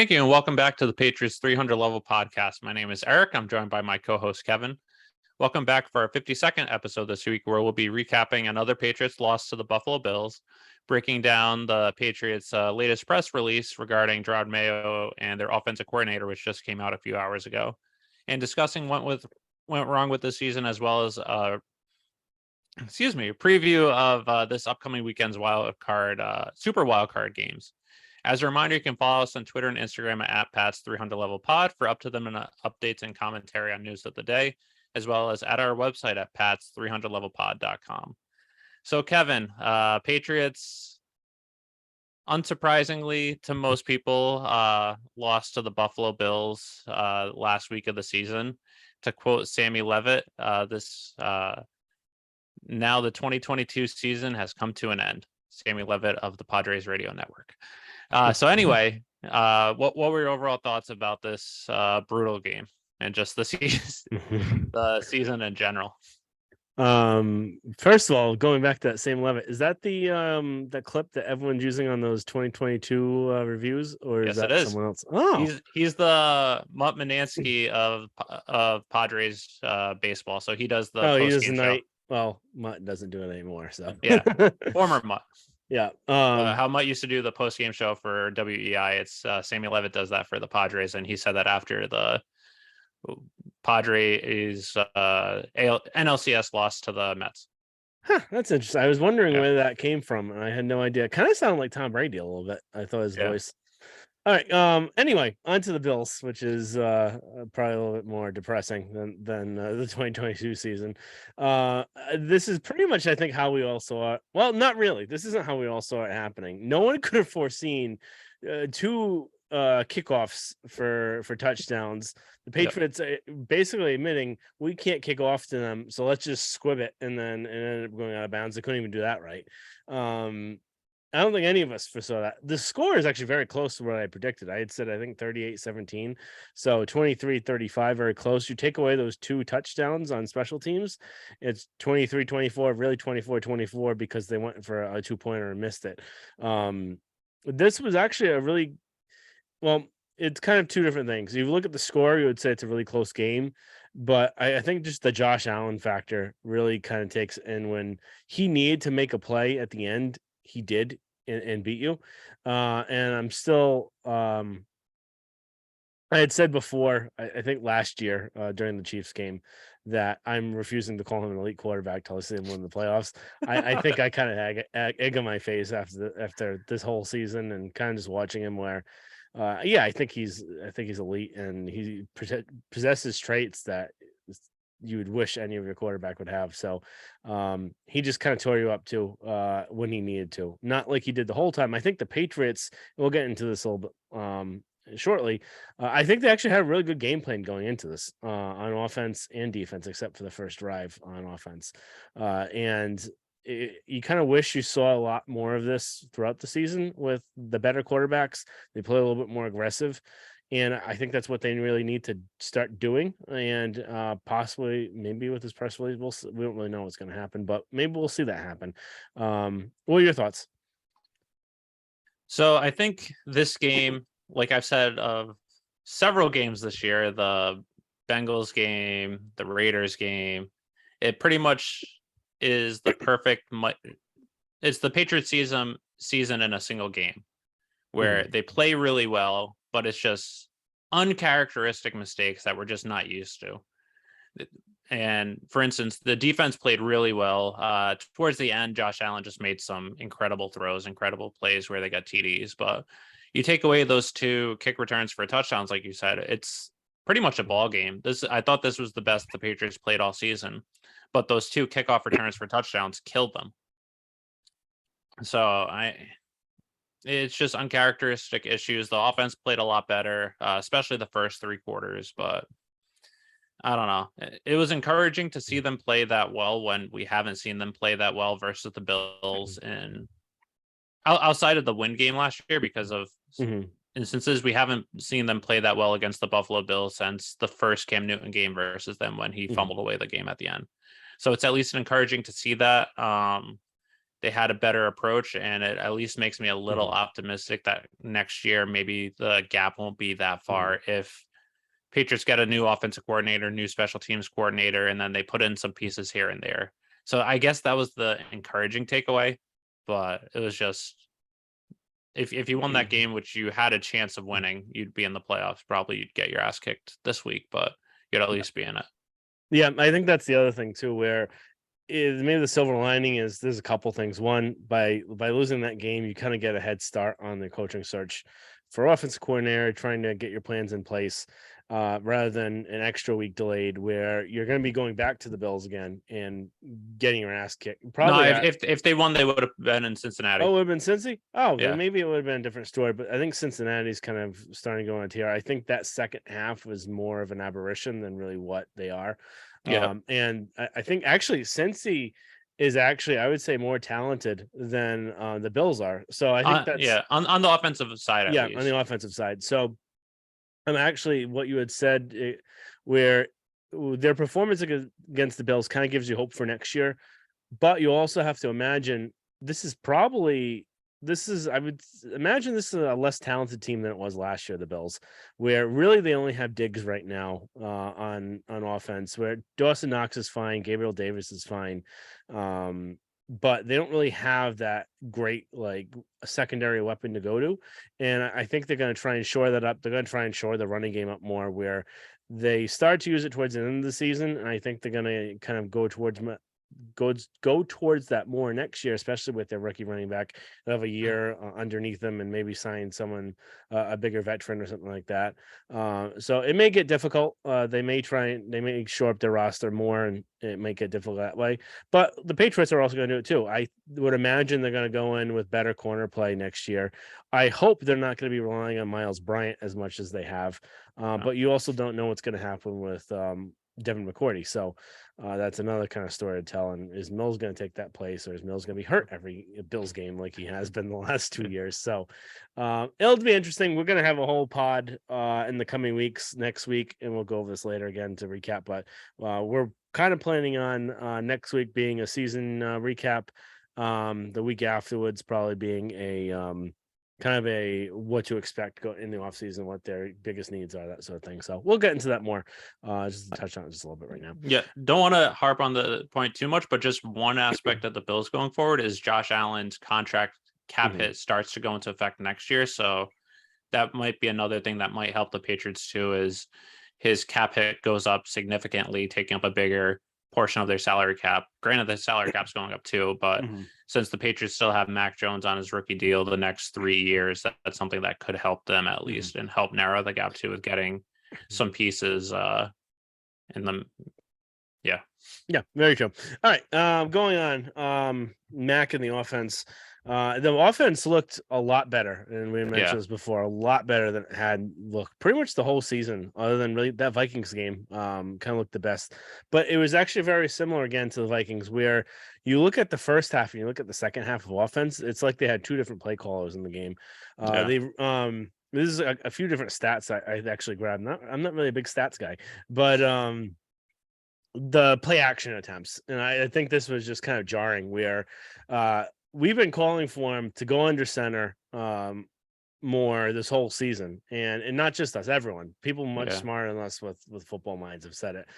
Thank you, and welcome back to the Patriots 300 Level Podcast. My name is Eric. I'm joined by my co-host, Kevin. Welcome back for our 52nd episode this week, where we'll be recapping another Patriots loss to the Buffalo Bills, breaking down the Patriots' latest press release regarding Gerard Mayo and their offensive coordinator, which just came out a few hours ago, and discussing what went wrong with the season, as well as a preview of this upcoming weekend's super wild card games. As a reminder, you can follow us on Twitter and Instagram at Pat's 300 Level Pod for up-to-the-minute updates and commentary on news of the day, as well as at our website at pats300levelpod.com. So, Kevin, Patriots, unsurprisingly to most people, lost to the Buffalo Bills last week of the season. To quote Sammy Levitt, now the 2022 season has come to an end. Sammy Levitt of the Padres Radio Network. So anyway, what were your overall thoughts about this brutal game and just the season in general? First of all, going back to that same Levitt, is that the clip that everyone's using on those 2022 reviews, or is that someone else? Oh, he's the Mutt Manansky of Padres baseball. So he does the post-game show. Well, Mutt doesn't do it anymore. So yeah, former Mutt. Yeah. How Mutt used to do the post-game show for WEI. It's Sammy Levitt does that for the Padres, and he said that after the Padres NLCS lost to the Mets. That's interesting. I was wondering where that came from, and I had no idea. Kind of sounded like Tom Brady a little bit. I thought his voice. All right. Anyway, on to the Bills, which is probably a little bit more depressing than the 2022 season. This is pretty much, I think, how we all saw it. Well, not really. This isn't how we all saw it happening. No one could have foreseen two kickoffs for touchdowns. The Patriots basically admitting we can't kick off to them, so let's just squib it, and then ended up going out of bounds. They couldn't even do that right. I don't think any of us foresaw that. The score is actually very close to what I predicted. I had said, I think 38-17. So 23-35, very close. You take away those two touchdowns on special teams, it's 23-24, really 24-24, because they went for a 2-pointer and missed it. This was actually it's kind of two different things. If you look at the score, you would say it's a really close game. But I think just the Josh Allen factor really kind of takes in. When he needed to make a play at the end, he did and beat you. And I'm still, I had said before, I think last year during the Chiefs game, that I'm refusing to call him an elite quarterback till I see him win the playoffs. I think I kind of had egg on my face after this whole season, and kind of just watching him where, I think he's elite, and he possesses traits that you would wish any of your quarterback would have. So he just kind of tore you up too when he needed to, not like he did the whole time. I think the Patriots, we'll get into this a little bit shortly. I think they actually had a really good game plan going into this on offense and defense, except for the first drive on offense. You kind of wish you saw a lot more of this throughout the season with the better quarterbacks. They play a little bit more aggressive. And I think that's what they really need to start doing. And possibly, maybe with this press release, we don't really know what's going to happen, but maybe we'll see that happen. What are your thoughts? So I think this game, like I've said of several games this year, the Bengals game, the Raiders game, it pretty much is the perfect. It's the Patriots season in a single game, where they play really well, but it's just uncharacteristic mistakes that we're just not used to. And for instance, the defense played really well. Towards the end, Josh Allen just made some incredible throws, incredible plays where they got TDs. But you take away those two kick returns for touchdowns, like you said, it's pretty much a ball game. I thought this was the best the Patriots played all season, but those two kickoff returns for touchdowns killed them. So it's just uncharacteristic issues. The offense played a lot better, especially the first three quarters, but I don't know. It was encouraging to see them play that well when we haven't seen them play that well versus the Bills in outside of the win game last year, because of instances we haven't seen them play that well against the Buffalo Bills since the first Cam Newton game versus them when he fumbled away the game at the end. So it's at least encouraging to see that. they had a better approach, and it at least makes me a little Mhm. optimistic that next year maybe the gap won't be that far Mhm. if Patriots get a new offensive coordinator, new special teams coordinator, and then they put in some pieces here and there. So I guess that was the encouraging takeaway, but it was just if you won that Mhm. game, which you had a chance of winning, you'd be in the playoffs. Probably you'd get your ass kicked this week, but you'd at least be in it. Yeah, I think that's the other thing too, where is maybe the silver lining is there's a couple things. One, by losing that game, you kind of get a head start on the coaching search for offensive coordinator, trying to get your plans in place, rather than an extra week delayed where you're going to be going back to the Bills again and getting your ass kicked. No, Probably if they won, they would have been in Cincinnati. oh, it would have been Cincy? Oh, then Yeah, maybe it would have been a different story. But I think Cincinnati's kind of starting to go on a tear. I think that second half was more of an aberration than really what they are. yeah, And I think actually Cincy is actually, I would say, more talented than the Bills are. So I think that's, yeah. On the offensive side, at yeah, on the least. offensive side. So I'm actually what you had said, where their performance against the Bills kind of gives you hope for next year. But you also have to imagine this is probably I would imagine this is a less talented team than it was last year, the Bills, where really they only have Diggs right now on offense, where Dawson Knox is fine, Gabriel Davis is fine. But they don't really have that great like a secondary weapon to go to. And I think they're going to try and shore that up. They're going to try and shore the running game up more where they start to use it towards the end of the season. And I think they're going to kind of go towards that more next year, especially with their rookie running back. They'll have a year underneath them and maybe sign someone a bigger veteran or something like that. So it may get difficult. They may shore up their roster more, and it may get difficult that way. But the Patriots are also going to do it too. I would imagine they're going to go in with better corner play next year. I hope they're not going to be relying on Miles Bryant as much as they have. No. But you also don't know what's going to happen with Devin McCourty. So that's another kind of story to tell. And is Mills going to take that place, or is Mills going to be hurt every Bills game like he has been the last 2 years? So it'll be interesting. We're going to have a whole pod in the coming weeks next week, and we'll go over this later again to recap. But we're kind of planning on next week being a season recap. The week afterwards probably being a kind of a what to expect go in the offseason, what their biggest needs are, that sort of thing. So we'll get into that more. Just to touch on it just a little bit right now. Yeah, don't want to harp on the point too much, but just one aspect of the Bills going forward is Josh Allen's contract cap Mhm. hit starts to go into effect next year. So that might be another thing that might help the Patriots too, is his cap hit goes up significantly, taking up a bigger portion of their salary cap. Granted, the salary cap's going up too, but Mhm. since the Patriots still have Mac Jones on his rookie deal the next 3 years, that's something that could help them at Mhm. least and help narrow the gap too with getting some pieces in the yeah. Yeah, very true. All right, going on. Mac and the offense. The offense looked a lot better, and we Yeah. mentioned this before, a lot better than it had looked pretty much the whole season, other than really that Vikings game. Kind of looked the best, but it was actually very similar again to the Vikings, where you look at the first half and you look at the second half of offense. It's like they had two different play callers in the game. Yeah. They This is a few different stats I actually grabbed. I'm not really a big stats guy, but the play action attempts. And I think this was just kind of jarring where we've been calling for him to go under center more this whole season. And not just us, everyone. People much Yeah. smarter than us with football minds have said it.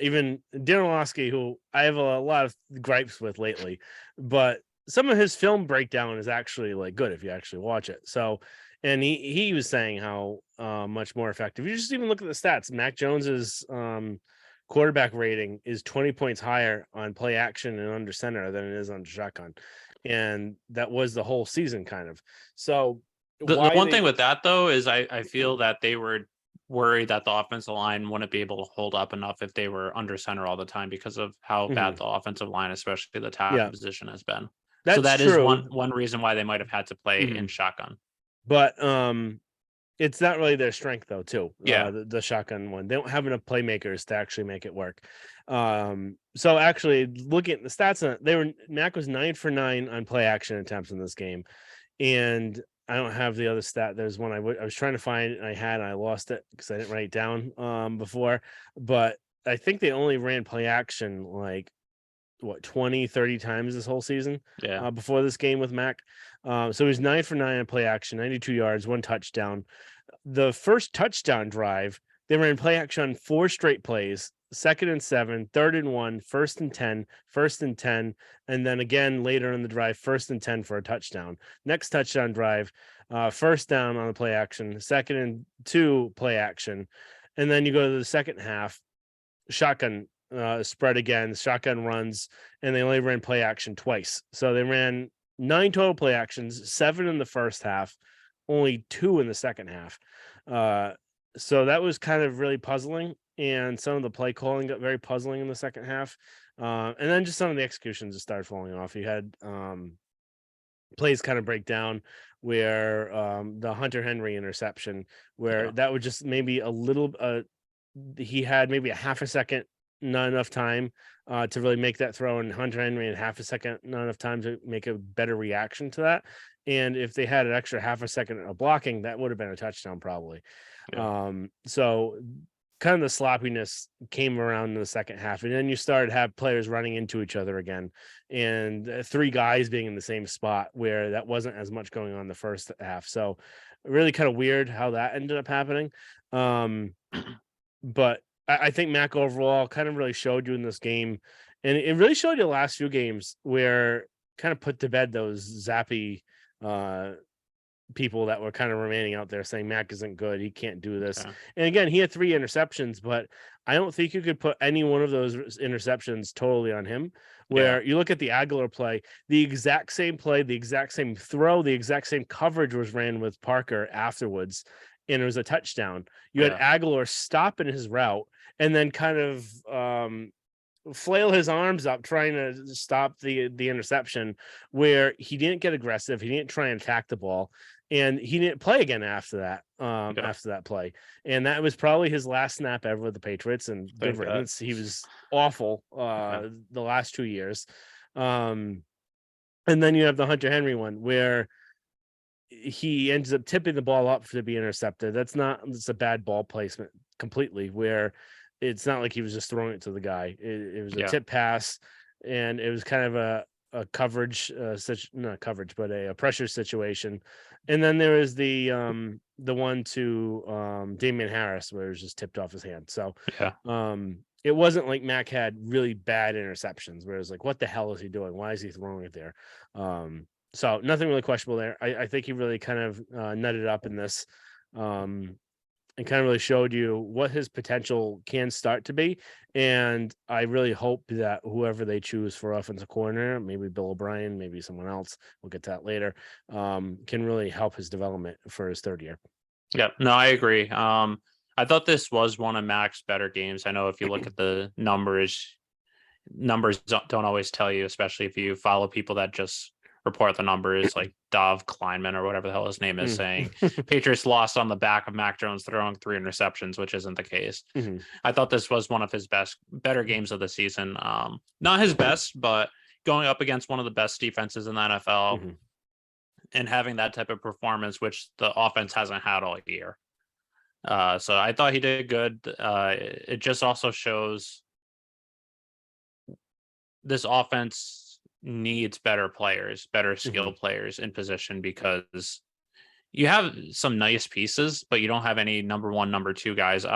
Even Darren Orlovsky, who I have a lot of gripes with lately, but some of his film breakdown is actually like good if you actually watch it. So and he was saying how much more effective. You just even look at the stats. Mac Jones's quarterback rating is 20 points higher on play action and under center than it is on shotgun. And that was the whole season kind of. So The why one they thing with that though is I feel that they were worried that the offensive line wouldn't be able to hold up enough if they were under center all the time because of how bad Mhm. the offensive line, especially the tackle Yeah, position, has been. So that's that is true. one reason why they might have had to play in Mhm. shotgun. But it's not really their strength though, too. Yeah. The shotgun one. They don't have enough playmakers to actually make it work. So actually looking at the stats on it, Mac was 9 for 9 on play action attempts in this game. And I don't have the other stat. There's one I was trying to find and I had and I lost it because I didn't write it down before. But I think they only ran play action like 20, 30 times this whole season Yeah. before this game with Mac. So he was 9 for 9 in play action, 92 yards, 1 touchdown. The first touchdown drive, they ran play action on 4 straight plays, 2nd and 7, 3rd and 1, 1st and 10, 1st and 10, and then again later in the drive, 1st and 10 for a touchdown. Next touchdown drive, 1st down on the play action, 2nd and 2 play action. And then you go to the second half, shotgun spread again, shotgun runs, and they only ran play action twice. So they ran 9 total play actions, 7 in the first half, only 2 in the second half. So that was kind of really puzzling. And some of the play calling got very puzzling in the second half. And then just some of the executions just started falling off. You had plays kind of break down where the Hunter Henry interception, where that would just maybe a little he had maybe a half a second, not enough time to really make that throw, and Hunter Henry had half a second, not enough time to make a better reaction to that. And if they had an extra half a second of blocking, that would have been a touchdown probably. So kind of the sloppiness came around in the second half, and then you started to have players running into each other again, and 3 guys being in the same spot where that wasn't as much going on the first half. So really kind of weird how that ended up happening. But I think Mac overall kind of really showed you in this game, and it really showed you the last few games where kind of put to bed those zappy people that were kind of remaining out there saying Mac isn't good, he can't do this. And again, he had 3 interceptions, but I don't think you could put any one of those interceptions totally on him. Where you look at the Aguilar play, the exact same play, the exact same throw, the exact same coverage was ran with Parker afterwards, and it was a touchdown. You had Aguilar stop in his route and then kind of flail his arms up trying to stop the interception, where he didn't get aggressive, he didn't try and attack the ball, and he didn't play again after that after that play. And that was probably his last snap ever with the Patriots, and good riddance. He was awful the last 2 years. And then you have the Hunter Henry one where he ends up tipping the ball up to be intercepted. It's a bad ball placement completely, where it's not like he was just throwing it to the guy. It was a tip pass, and it was kind of a coverage, not coverage, but a pressure situation. And then there was the one to Damian Harris where it was just tipped off his hand. So it wasn't like Mac had really bad interceptions where it was like, what the hell is he doing? Why is he throwing it there? So nothing really questionable there. I think he really kind of nutted up in this and kind of really showed you what his potential can start to be. And I really hope that whoever they choose for offensive coordinator, maybe Bill O'Brien, maybe someone else, we'll get to that later, can really help his development for his 3rd year. Yeah, no, I agree. I thought this was one of Mac's better games. I know if you look at the numbers don't always tell you, especially if you follow people that just report the numbers, like Dov Kleinman or whatever the hell his name is, saying Patriots lost on the back of Mac Jones throwing 3 interceptions, which isn't the case. I thought this was one of his better games of the season. Not his best, but going up against one of the best defenses in the NFL and having that type of performance, which the offense hasn't had all year. So I thought he did good. It just also shows this offense needs better players, better skill players in position, because you have some nice pieces, but you don't have any number 1, number 2 guys.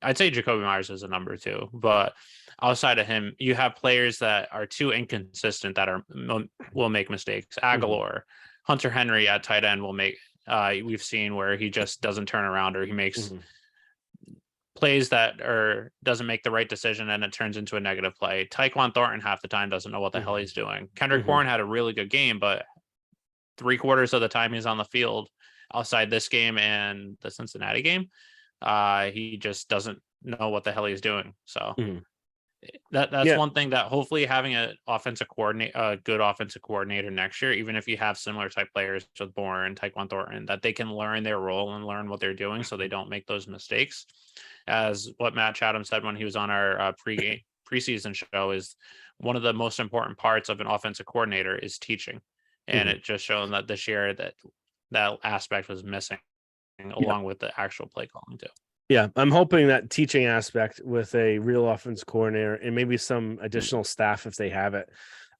I'd say Jacoby Myers is a number 2, but outside of him, you have players that are too inconsistent that will make mistakes. Aguilar, Hunter Henry at tight end will make. We've seen where he just doesn't turn around, or he makes plays that doesn't make the right decision and it turns into a negative play. Tyquan Thornton half the time doesn't know what the hell he's doing. Kendrick Bourne had a really good game, but 3/4 of the time he's on the field outside this game and the Cincinnati game, he just doesn't know what the hell he's doing. So that's one thing that hopefully having a good offensive coordinator next year, even if you have similar type players with Bourne and Tyquan Thornton, that they can learn their role and learn what they're doing so they don't make those mistakes. As what Matt Chatham said when he was on our preseason show, is one of the most important parts of an offensive coordinator is teaching. And it just shown that this year that aspect was missing along with the actual play calling too. Yeah, I'm hoping that teaching aspect with a real offense coordinator and maybe some additional staff if they have it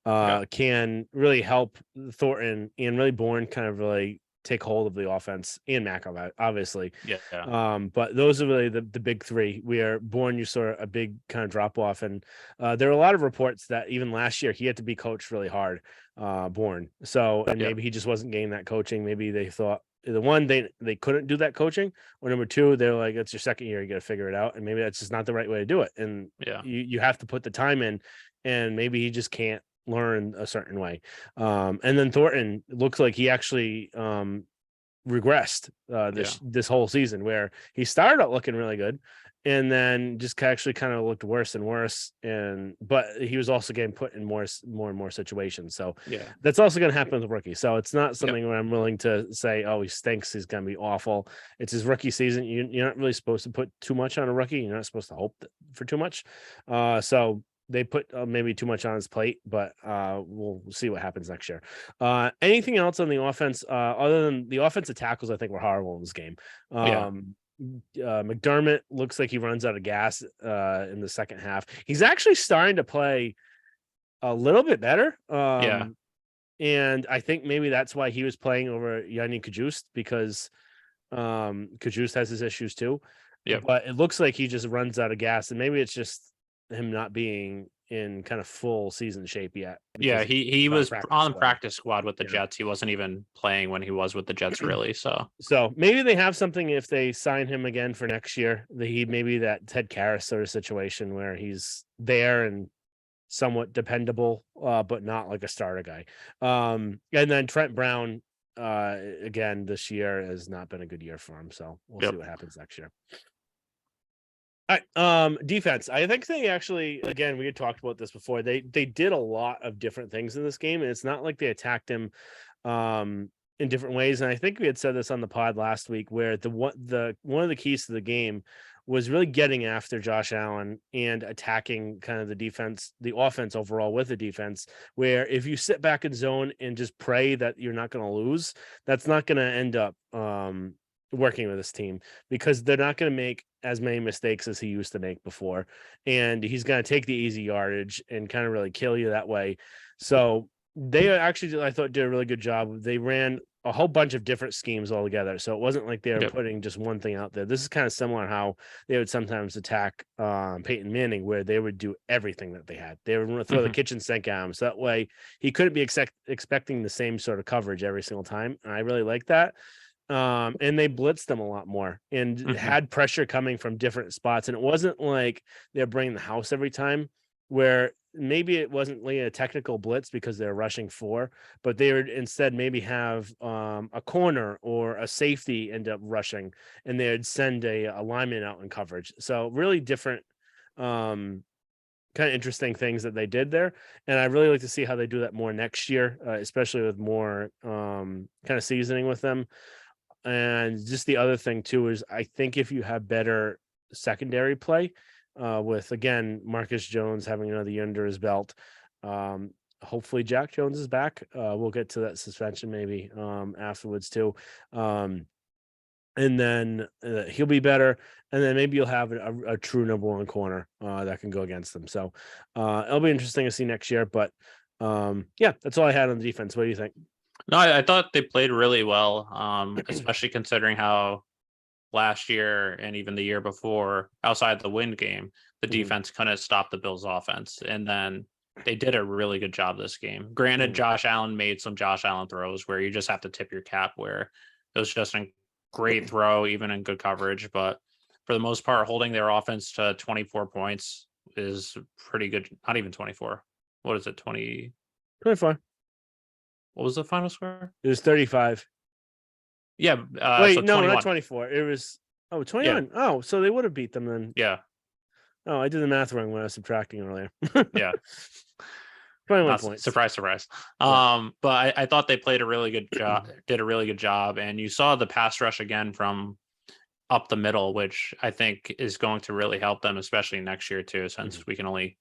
Yeah. can really help Thornton and really Bourne kind of really take hold of the offense and Mac obviously. Yeah. But those are really the big three. We are Bourne, you saw a big kind of drop off, and there are a lot of reports that even last year he had to be coached really hard, Bourne. So and Yeah. maybe he just wasn't getting that coaching. Maybe they thought the one they couldn't do that coaching, or number two, they're like, it's your second year, you got to figure it out, and maybe that's just not the right way to do it. And Yeah. you have to put the time in, and maybe he just can't learn a certain way. And then Thornton looks like he actually regressed Yeah. this whole season, where he started out looking really good, and then just actually kind of looked worse and worse. And but he was also getting put in more and more situations. So Yeah. that's also going to happen with the rookie. So it's not Yep. something where I'm willing to say, oh, he stinks, he's going to be awful. It's his rookie season. You're not really supposed to put too much on a rookie. You're not supposed to hope for too much. So they put maybe too much on his plate, but we'll see what happens next year. Anything else on the offense other than the offensive tackles? I think were horrible in this game. Yeah. McDermott looks like he runs out of gas in the second half. He's actually starting to play a little bit better. Yeah. And I think maybe that's why he was playing over Yanni Kajust, because Kajust has his issues too. Yep. But it looks like he just runs out of gas, and maybe it's just him not being in kind of full season shape yet Yeah, because he he's on was practice on the squad. practice squad with the Yeah. Jets. He wasn't even playing when he was with the Jets, really. So So maybe they have something if they sign him again for next year. That he maybe that Ted Karras sort of situation where he's there and somewhat dependable, but not like a starter guy. And then Trent Brown, again this year has not been a good year for him. So we'll see yep. what happens next year. All right, defense. I think they actually, again, we had talked about this before. They did a lot of different things in this game, and it's not like they attacked him in different ways. And I think we had said this on the pod last week, where one of the keys to the game was really getting after Josh Allen and attacking kind of the defense, the offense overall with the defense. Where if you sit back in zone and just pray that you're not going to lose, that's not going to end up working with this team, because they're not going to make as many mistakes as he used to make before, and he's going to take the easy yardage and kind of really kill you that way. So they actually, I thought, did a really good job. They ran a whole bunch of different schemes all together, so it wasn't like they were Yep. putting just one thing out there. This is kind of similar how they would sometimes attack Peyton Manning, where they would do everything that they had. They would throw the Hmm. kitchen sink at him, so that way he couldn't be expecting the same sort of coverage every single time. And I really like that. And they blitzed them a lot more and Hmm. had pressure coming from different spots. And it wasn't like they're bringing the house every time, where maybe it wasn't like a technical blitz because they're rushing four, but they would instead maybe have a corner or a safety end up rushing, and they would send a lineman out in coverage. So really different, kind of interesting things that they did there. And I really like to see how they do that more next year, especially with more kind of seasoning with them. And just the other thing too is I think if you have better secondary play, with again Marcus Jones having another year under his belt, um, hopefully Jack Jones is back. We'll get to that suspension maybe afterwards too. Um, and then he'll be better, and then maybe you'll have a true number one corner that can go against them. So it'll be interesting to see next year. But yeah, that's all I had on the defense. What do you think? No, I thought they played really well, especially considering how last year and even the year before, outside the wind game, the Mhm, defense couldn't stop the Bills' offense, and then they did a really good job this game. Granted, mhm. Josh Allen made some Josh Allen throws where you just have to tip your cap, where it was just a great throw, even in good coverage. But for the most part, holding their offense to 24 points is pretty good. Not even 24. What is it? 20? 24. What was the final score? It was 35. Yeah. So Wait, no, not 21. 24. It was, oh, Yeah. 21. Oh, so they would have beat them then. Yeah. Oh, I did the math wrong when I was subtracting earlier. Yeah. 21 Not points. surprise, surprise. Yeah. But I thought they played a really good job, did a really good job, and you saw the pass rush again from up the middle, which I think is going to really help them, especially next year too, Mhm. since we can only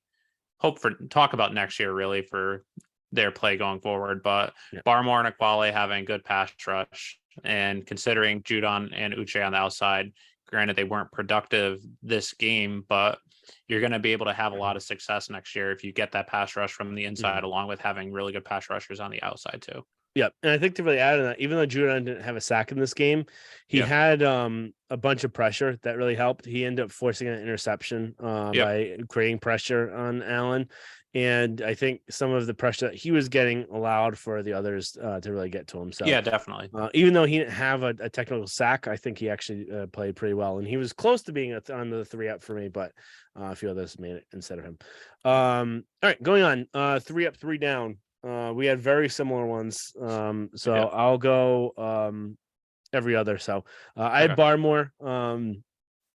hope for talk about next year really for their play going forward. But Yeah. Barmore and Aquale having good pass rush, and considering Judon and Uche on the outside, Granted, they weren't productive this game, but you're going to be able to have a lot of success next year if you get that pass rush from the inside, along with having really good pass rushers on the outside too. Yeah, and I think to really add on that, even though Judon didn't have a sack in this game, he had a bunch of pressure that really helped. He ended up forcing an interception by creating pressure on Allen, and I think some of the pressure that he was getting allowed for the others to really get to him. So yeah, definitely. Even though he didn't have a technical sack, I think he actually played pretty well, and he was close to being on the 3-up for me, but a few others made it instead of him. All right, going on 3-up, 3-down. We had very similar ones. So I'll go every other. So I had Barmore.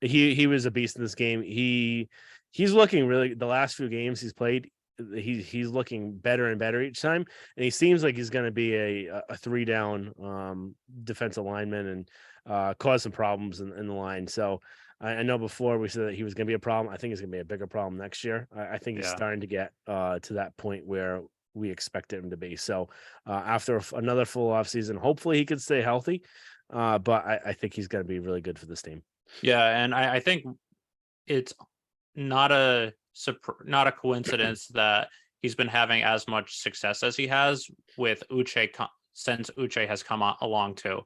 He was a beast in this game. He's looking really, the last few games he's played, he's looking better and better each time, and he seems like he's going to be a 3-down defensive lineman and cause some problems in the line. So I know before we said that he was going to be a problem. I think it's going to be a bigger problem next year. I think he's starting to get to that point where we expected him to be. So after another full off season, hopefully he could stay healthy. But I think he's going to be really good for this team. Yeah, and I think it's not a coincidence that he's been having as much success as he has with Uche since Uche has come along too.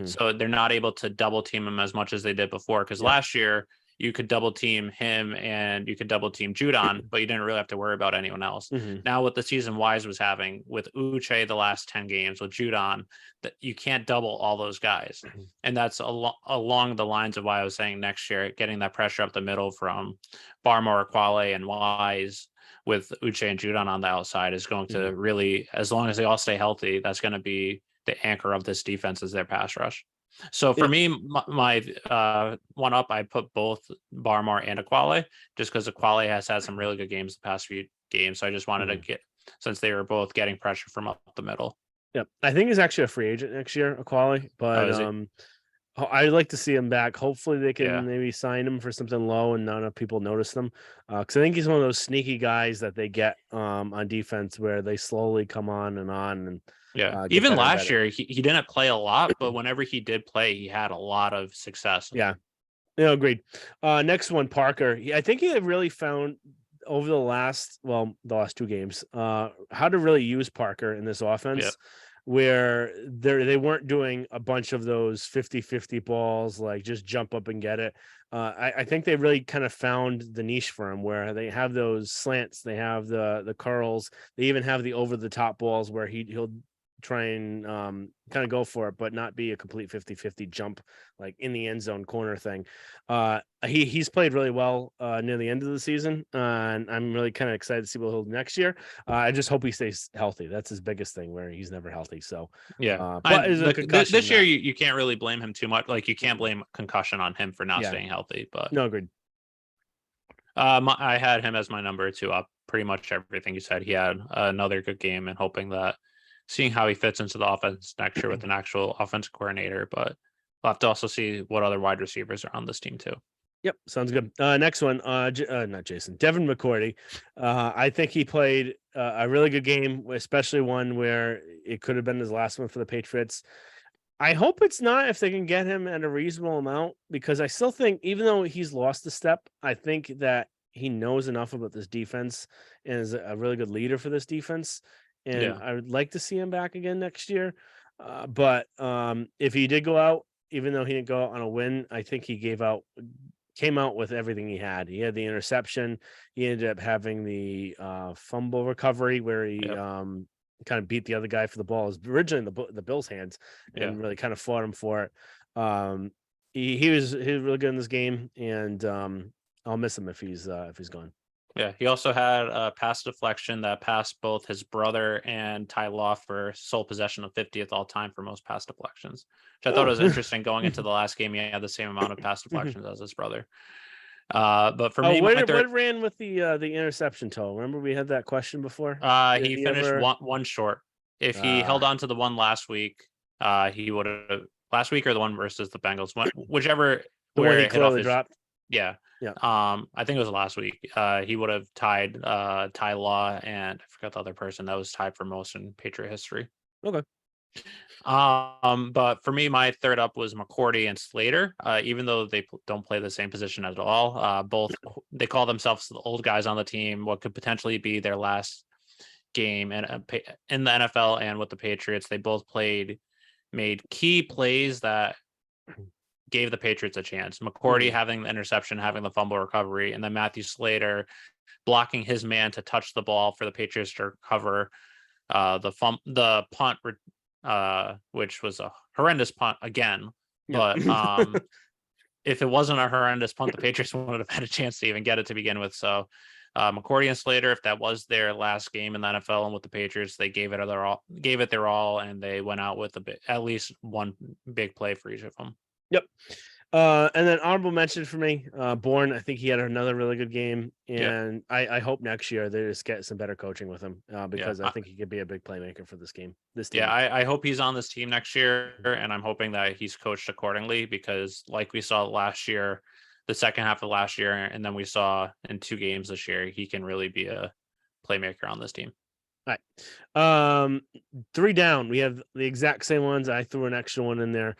So they're not able to double team him as much as they did before, because last year you could double team him and you could double team Judon, but you didn't really have to worry about anyone else. Now with the season Wise was having with Uche the last 10 games, with Judon, that you can't double all those guys. And that's along the lines of why I was saying next year, getting that pressure up the middle from Barmore, Quale, and Wise with Uche and Judon on the outside is going to really, as long as they all stay healthy, that's going to be the anchor of this defense is their pass rush. So for me, my 1-up, I put both Barmore and Aquale, just because Aquale has had some really good games the past few games. So I just wanted to get, since they were both getting pressure from up the middle. Yep, I think he's actually a free agent next year, Aquale, but I'd like to see him back. Hopefully they can maybe sign him for something low and not enough people notice them. Because I think he's one of those sneaky guys that they get on defense where they slowly come on. And even last year he didn't play a lot, but whenever he did play, he had a lot of success. Yeah, agreed. Next one, Parker. I think he really found over the last 2 games how to really use Parker in this offense. Where they weren't doing a bunch of those 50-50 balls, like just jump up and get it. I think they really kind of found the niche for him, where they have those slants, they have the curls, they even have the over the top balls where he'll try and kind of go for it, but not be a complete 50-50 jump like in the end zone corner thing. He's played really well near the end of the season, and I'm really kind of excited to see what he'll do next year. I just hope he stays healthy. That's his biggest thing, where he's never healthy. So but this year you can't really blame him too much. Like you can't blame concussion on him for not staying healthy. But no, agreed. I had him as my number 2 up. Pretty much everything you said. He had another good game, and hoping that seeing how he fits into the offense next year with an actual offensive coordinator, but we'll have to also see what other wide receivers are on this team too. Yep, sounds good. Next one, not Jason, Devin McCourty. I think he played a really good game, especially one where it could have been his last one for the Patriots. I hope it's not, if they can get him at a reasonable amount, because I still think, even though he's lost a step, I think that he knows enough about this defense and is a really good leader for this defense. And I would like to see him back again next year. But if he did go out, even though he didn't go out on a win, I think he came out with everything he had. He had the interception. He ended up having the fumble recovery where he kind of beat the other guy for the ball. It was originally in the Bills' hands, and really kind of fought him for it. He was really good in this game, and I'll miss him if he's gone. Yeah, he also had a pass deflection that passed both his brother and Ty Law for sole possession of 50th all time for most pass deflections, which I thought was interesting. Going into the last game, he had the same amount of pass deflections as his brother. But for me, what ran with the interception total? Remember we had that question before? He finished one short. If he held on to the one last week, he would have last week or the one versus the Bengals, whichever the one he clearly dropped. Yeah. I think it was last week. He would have tied Ty Law, and I forgot the other person that was tied for most in Patriot history. Okay. But for me, my third up was McCourty and Slater. Even though they don't play the same position at all, both they call themselves the old guys on the team. What could potentially be their last game in the NFL and with the Patriots, they both made key plays that gave the Patriots a chance. McCourty having the interception, having the fumble recovery, and then Matthew Slater blocking his man to touch the ball for the Patriots to recover the punt, which was a horrendous punt again. But if it wasn't a horrendous punt, the Patriots wouldn't have had a chance to even get it to begin with. So McCourty and Slater, if that was their last game in the NFL and with the Patriots, they gave it their all, and they went out with at least one big play for each of them. Yep. And then honorable mention for me, Bourne. I think he had another really good game, and I hope next year they just get some better coaching with him because I think he could be a big playmaker for this team. Yeah, I hope he's on this team next year, and I'm hoping that he's coached accordingly because, like we saw last year, the second half of last year, and then we saw in 2 games this year, he can really be a playmaker on this team. All right. 3 down. We have the exact same ones. I threw an extra one in there.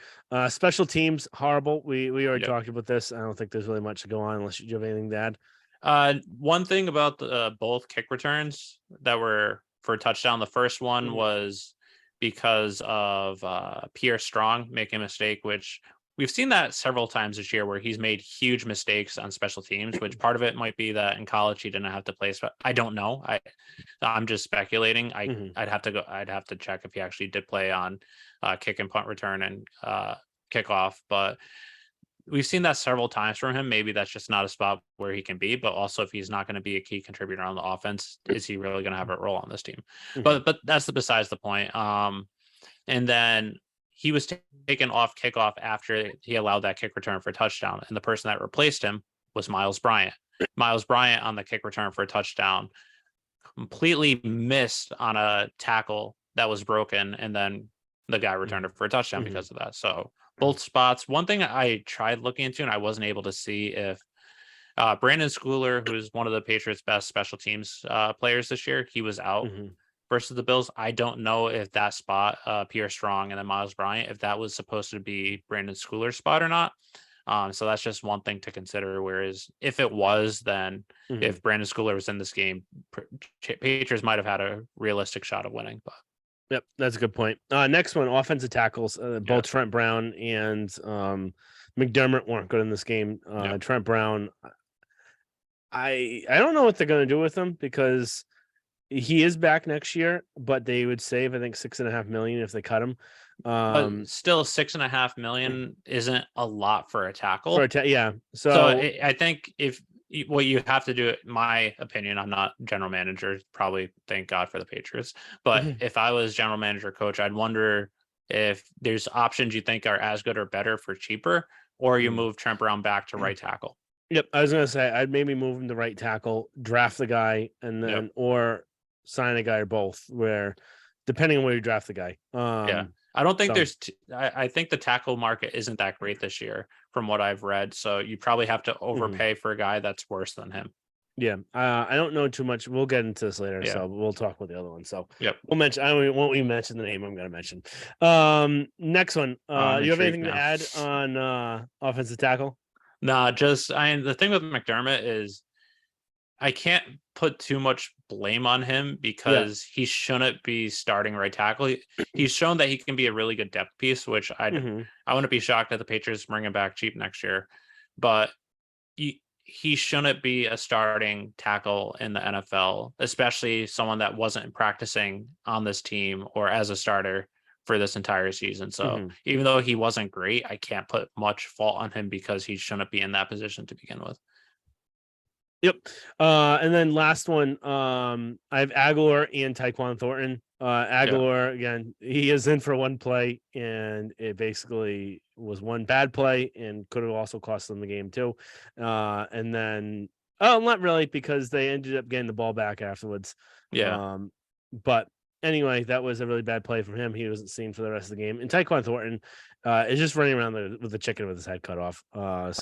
Special teams, horrible. We already talked about this. I don't think there's really much to go on unless you have anything to add. One thing about both kick returns that were for a touchdown. The first one was because of Pierre Strong making a mistake, which we've seen that several times this year where he's made huge mistakes on special teams, which part of it might be that in college he didn't have to play. I don't know. I'm just speculating. I'd have to check if he actually did play on kick and punt return and kickoff, but we've seen that several times from him. Maybe that's just not a spot where he can be, but also if he's not going to be a key contributor on the offense, is he really going to have a role on this team? But that's besides the point. And then he was taken off kickoff after he allowed that kick return for a touchdown. And the person that replaced him was Miles Bryant. Miles Bryant on the kick return for a touchdown completely missed on a tackle that was broken. And then the guy returned it for a touchdown because of that. So both spots. One thing I tried looking into and I wasn't able to see if Brandon Schooler, who is one of the Patriots' best special teams players this year, he was out versus the Bills. I don't know if that spot, Pierre Strong and then Miles Bryant, if that was supposed to be Brandon Schooler's spot or not. So that's just one thing to consider. Whereas if it was, then if Brandon Schooler was in this game, Patriots might have had a realistic shot of winning. But yep, that's a good point. Next one, offensive tackles. Both Trent Brown and McDermott weren't good in this game. Trent Brown, I don't know what they're going to do with him because he is back next year, but they would save, I think, $6.5 million if they cut him. But still, $6.5 million isn't a lot for a tackle. So I think what you have to do, in my opinion, I'm not general manager, probably thank God for the Patriots. But if I was general manager coach, I'd wonder if there's options you think are as good or better for cheaper, or you move Trent Brown back to right tackle. Yep, I was gonna say I'd maybe move him to right tackle, draft the guy, and then or sign a guy or both. Where depending on where you draft the guy. I don't think I think the tackle market isn't that great this year from what I've read. So you probably have to overpay for a guy that's worse than him. Yeah. I don't know too much. We'll get into this later. So we'll talk about the other one. So we'll mention, won't even mention the name I'm going to mention. Next one. You have anything to add on offensive tackle? Nah, the thing with McDermott is I can't put too much blame on him because he shouldn't be starting right tackle. He's shown that he can be a really good depth piece, which I wouldn't be shocked if the Patriots bring him back cheap next year. But he shouldn't be a starting tackle in the NFL, especially someone that wasn't practicing on this team or as a starter for this entire season. So even though he wasn't great, I can't put much fault on him because he shouldn't be in that position to begin with. Yep. And then last one, I have Aguilar and Tyquan Thornton. Aguilar, again, he is in for one play, and it basically was one bad play and could have also cost them the game too. And then, not really, because they ended up getting the ball back afterwards. But anyway, that was a really bad play from him. He wasn't seen for the rest of the game. And Tyquan Thornton is just running around with the chicken with his head cut off. I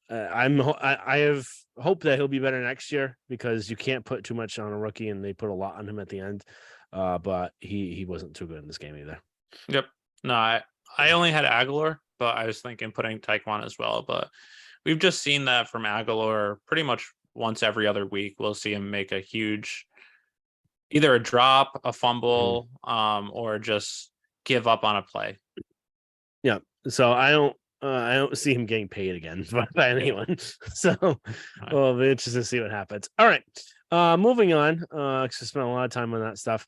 have hope that he'll be better next year because you can't put too much on a rookie, and they put a lot on him at the end. But he wasn't too good in this game either. Yep. No, I only had Aguilar, but I was thinking putting Taekwon as well. But we've just seen that from Aguilar pretty much once every other week. We'll see him make a huge, either a drop, a fumble, or just give up on a play. Yeah. So I don't see him getting paid again by anyone. So we'll be interested to see what happens. All right. Moving on, because I spent a lot of time on that stuff.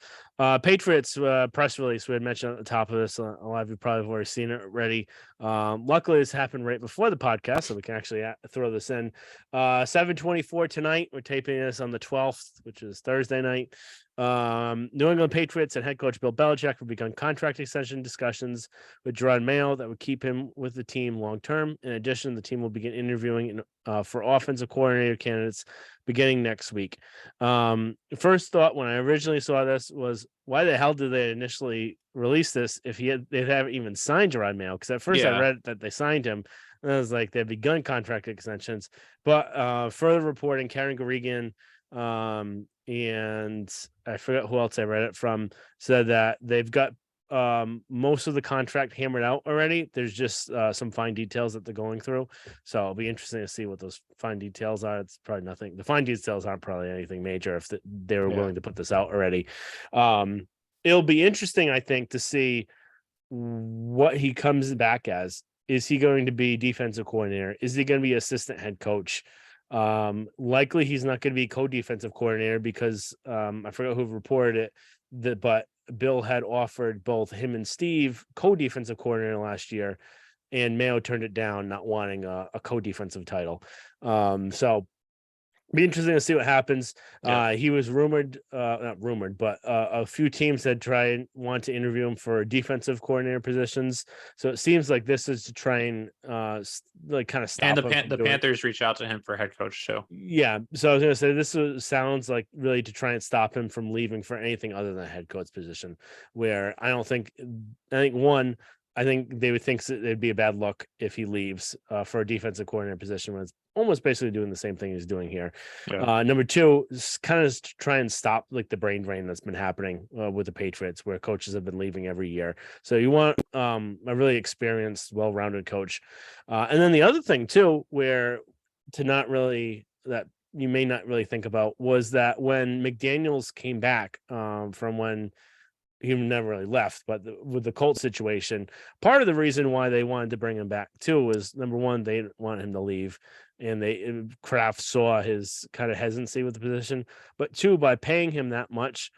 Patriots press release we had mentioned at the top of this. A lot of you probably have already seen it already. Luckily, this happened right before the podcast, so we can actually throw this in. 7:24 tonight. We're taping this on the 12th, which is Thursday night. New England Patriots and head coach Bill Belichick have begun contract extension discussions with Jerod Mayo that would keep him with the team long term. In addition, the team will begin interviewing for offensive coordinator candidates beginning next week. First thought when I originally saw this was, why the hell did they initially release this if they haven't even signed Jerod Mayo? Because at first I read that they signed him, and I was like, they've begun contract extensions. But further reporting, Karen Garrigan, and I forget who else I read it from, said that they've got most of the contract hammered out already. There's just some fine details that they're going through, so it'll be interesting to see what those fine details are. It's probably nothing, the fine details aren't probably anything major if they were willing to put this out already. It'll be interesting, I think, to see what he comes back as. Is he going to be defensive coordinator? Is he going to be assistant head coach? Likely he's not going to be co-defensive coordinator because I forgot who reported it, but Bill had offered both him and Steve co-defensive coordinator last year, and Mayo turned it down, not wanting a co-defensive title. So be interesting to see what happens. He was rumored, not rumored, but a few teams had want to interview him for defensive coordinator positions. So it seems like this is to try and kind of stop. And the Panthers reach out to him for head coach too. Yeah, so I was gonna say this sounds like really to try and stop him from leaving for anything other than a head coach position. Where I think they would think it'd be a bad look if he leaves for a defensive coordinator position when it's almost basically doing the same thing he's doing here. Number two is kind of to try and stop like the brain drain that's been happening with the Patriots, where coaches have been leaving every year. So you want a really experienced, well-rounded coach. And then the other thing too, that you may not really think about, was that when McDaniels came back from when he never really left, but with the Colts situation, part of the reason why they wanted to bring him back too was, number one, they didn't want him to leave, and Kraft saw his kind of hesitancy with the position. But two, by paying him that much,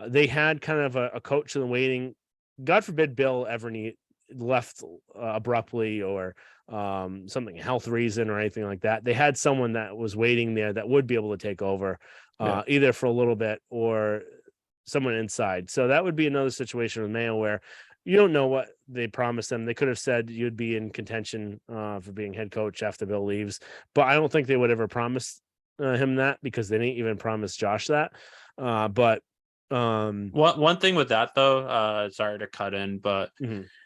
they had kind of a coach in the waiting. God forbid Bill ever left abruptly or something, health reason or anything like that. They had someone that was waiting there that would be able to take over either for a little bit or someone inside. So that would be another situation with Mayo where you don't know what they promised them. They could have said you'd be in contention for being head coach after Bill leaves, but I don't think they would ever promise him that, because they didn't even promise Josh that. But one thing with that though, sorry to cut in, but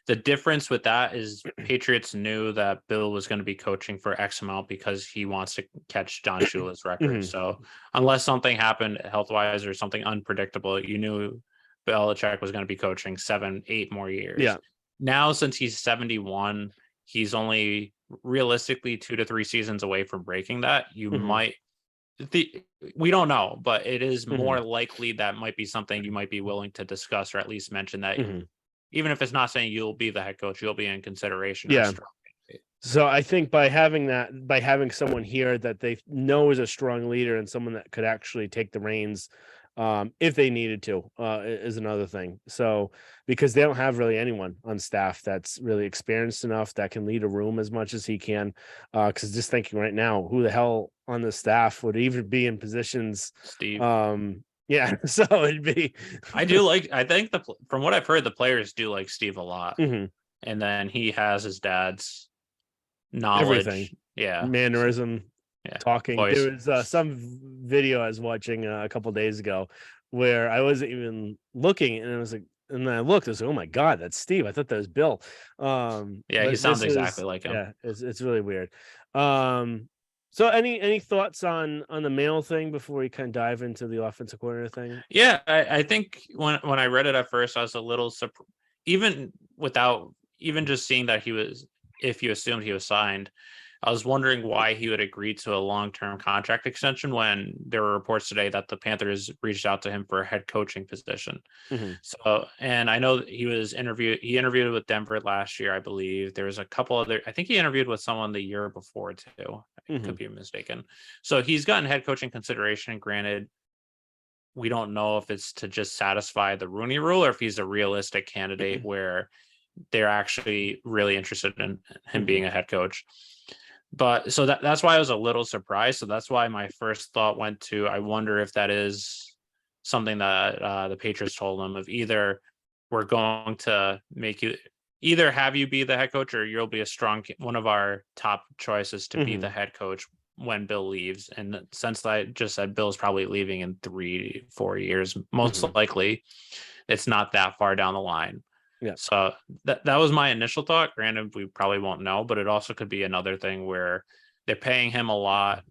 the difference with that is Patriots knew that Bill was going to be coaching for X amount because he wants to catch John Shula's record. So unless something happened health wise or something unpredictable, you knew Belichick was going to be coaching 7-8 more years. Yeah. Now, since he's 71, he's only realistically 2 to 3 seasons away from breaking that. You might. We don't know, but it is more likely that might be something you might be willing to discuss, or at least mention that even if it's not saying you'll be the head coach, you'll be in consideration. Yeah. So I think by having someone here that they know is a strong leader and someone that could actually take the reins if they needed to, is another thing. So because they don't have really anyone on staff that's really experienced enough that can lead a room as much as he can. Because just thinking right now, who the hell on the staff would even be in positions? Steve. Yeah, so it'd be. I think from what I've heard, the players do like Steve a lot, and then he has his dad's knowledge, everything, mannerism, talking. Voice. There was some video I was watching a couple days ago where I wasn't even looking, and it was like, and then I looked, I was like, oh my god, that's Steve. I thought that was Bill. He sounds exactly like him. Yeah, it's really weird. So any thoughts on the Mayo thing before we kind of dive into the offensive coordinator thing? Yeah, I think when I read it at first, I was a little surprised. even without even just seeing that if you assumed he was signed, I was wondering why he would agree to a long-term contract extension when there were reports today that the Panthers reached out to him for a head coaching position. Mm-hmm. So, and I know he interviewed with Denver last year, I believe. There was a couple other, I think he interviewed with someone the year before too. I Mm-hmm. could be mistaken. So he's gotten head coaching consideration. Granted, we don't know if it's to just satisfy the Rooney Rule or if he's a realistic candidate where they're actually really interested in him being a head coach. But so that's why I was a little surprised. So that's why my first thought went to, I wonder if that is something that the Patriots told him of either we're going to make you either have you be the head coach or you'll be a strong one of our top choices to be the head coach when Bill leaves. And since I just said Bill's probably leaving in 3-4 years, most likely it's not that far down the line. Yeah. So that was my initial thought. Granted, we probably won't know, but it also could be another thing where they're paying him a lot.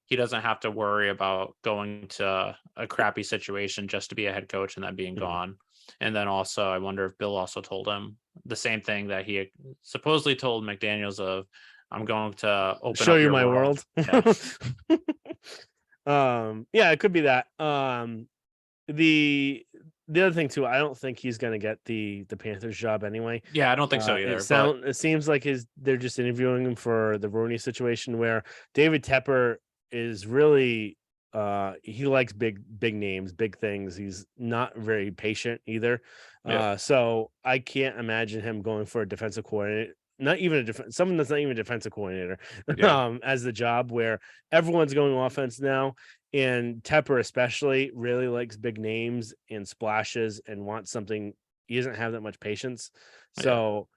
He doesn't have to worry about going to a crappy situation just to be a head coach and then being gone. And then also, I wonder if Bill also told him the same thing that he supposedly told McDaniels of, I'm going to open show up you your my world. Yeah. Yeah, it could be that. The other thing too, I don't think he's gonna get the Panthers job anyway. Yeah, I don't think so either. It seems like they're just interviewing him for the Rooney situation where David Tepper is really he likes big names, big things. He's not very patient either. So I can't imagine him going for a defensive coordinator, not even someone that's not even a defensive coordinator, as the job where everyone's going offense now. And Tepper especially really likes big names and splashes and wants something. He doesn't have that much patience. So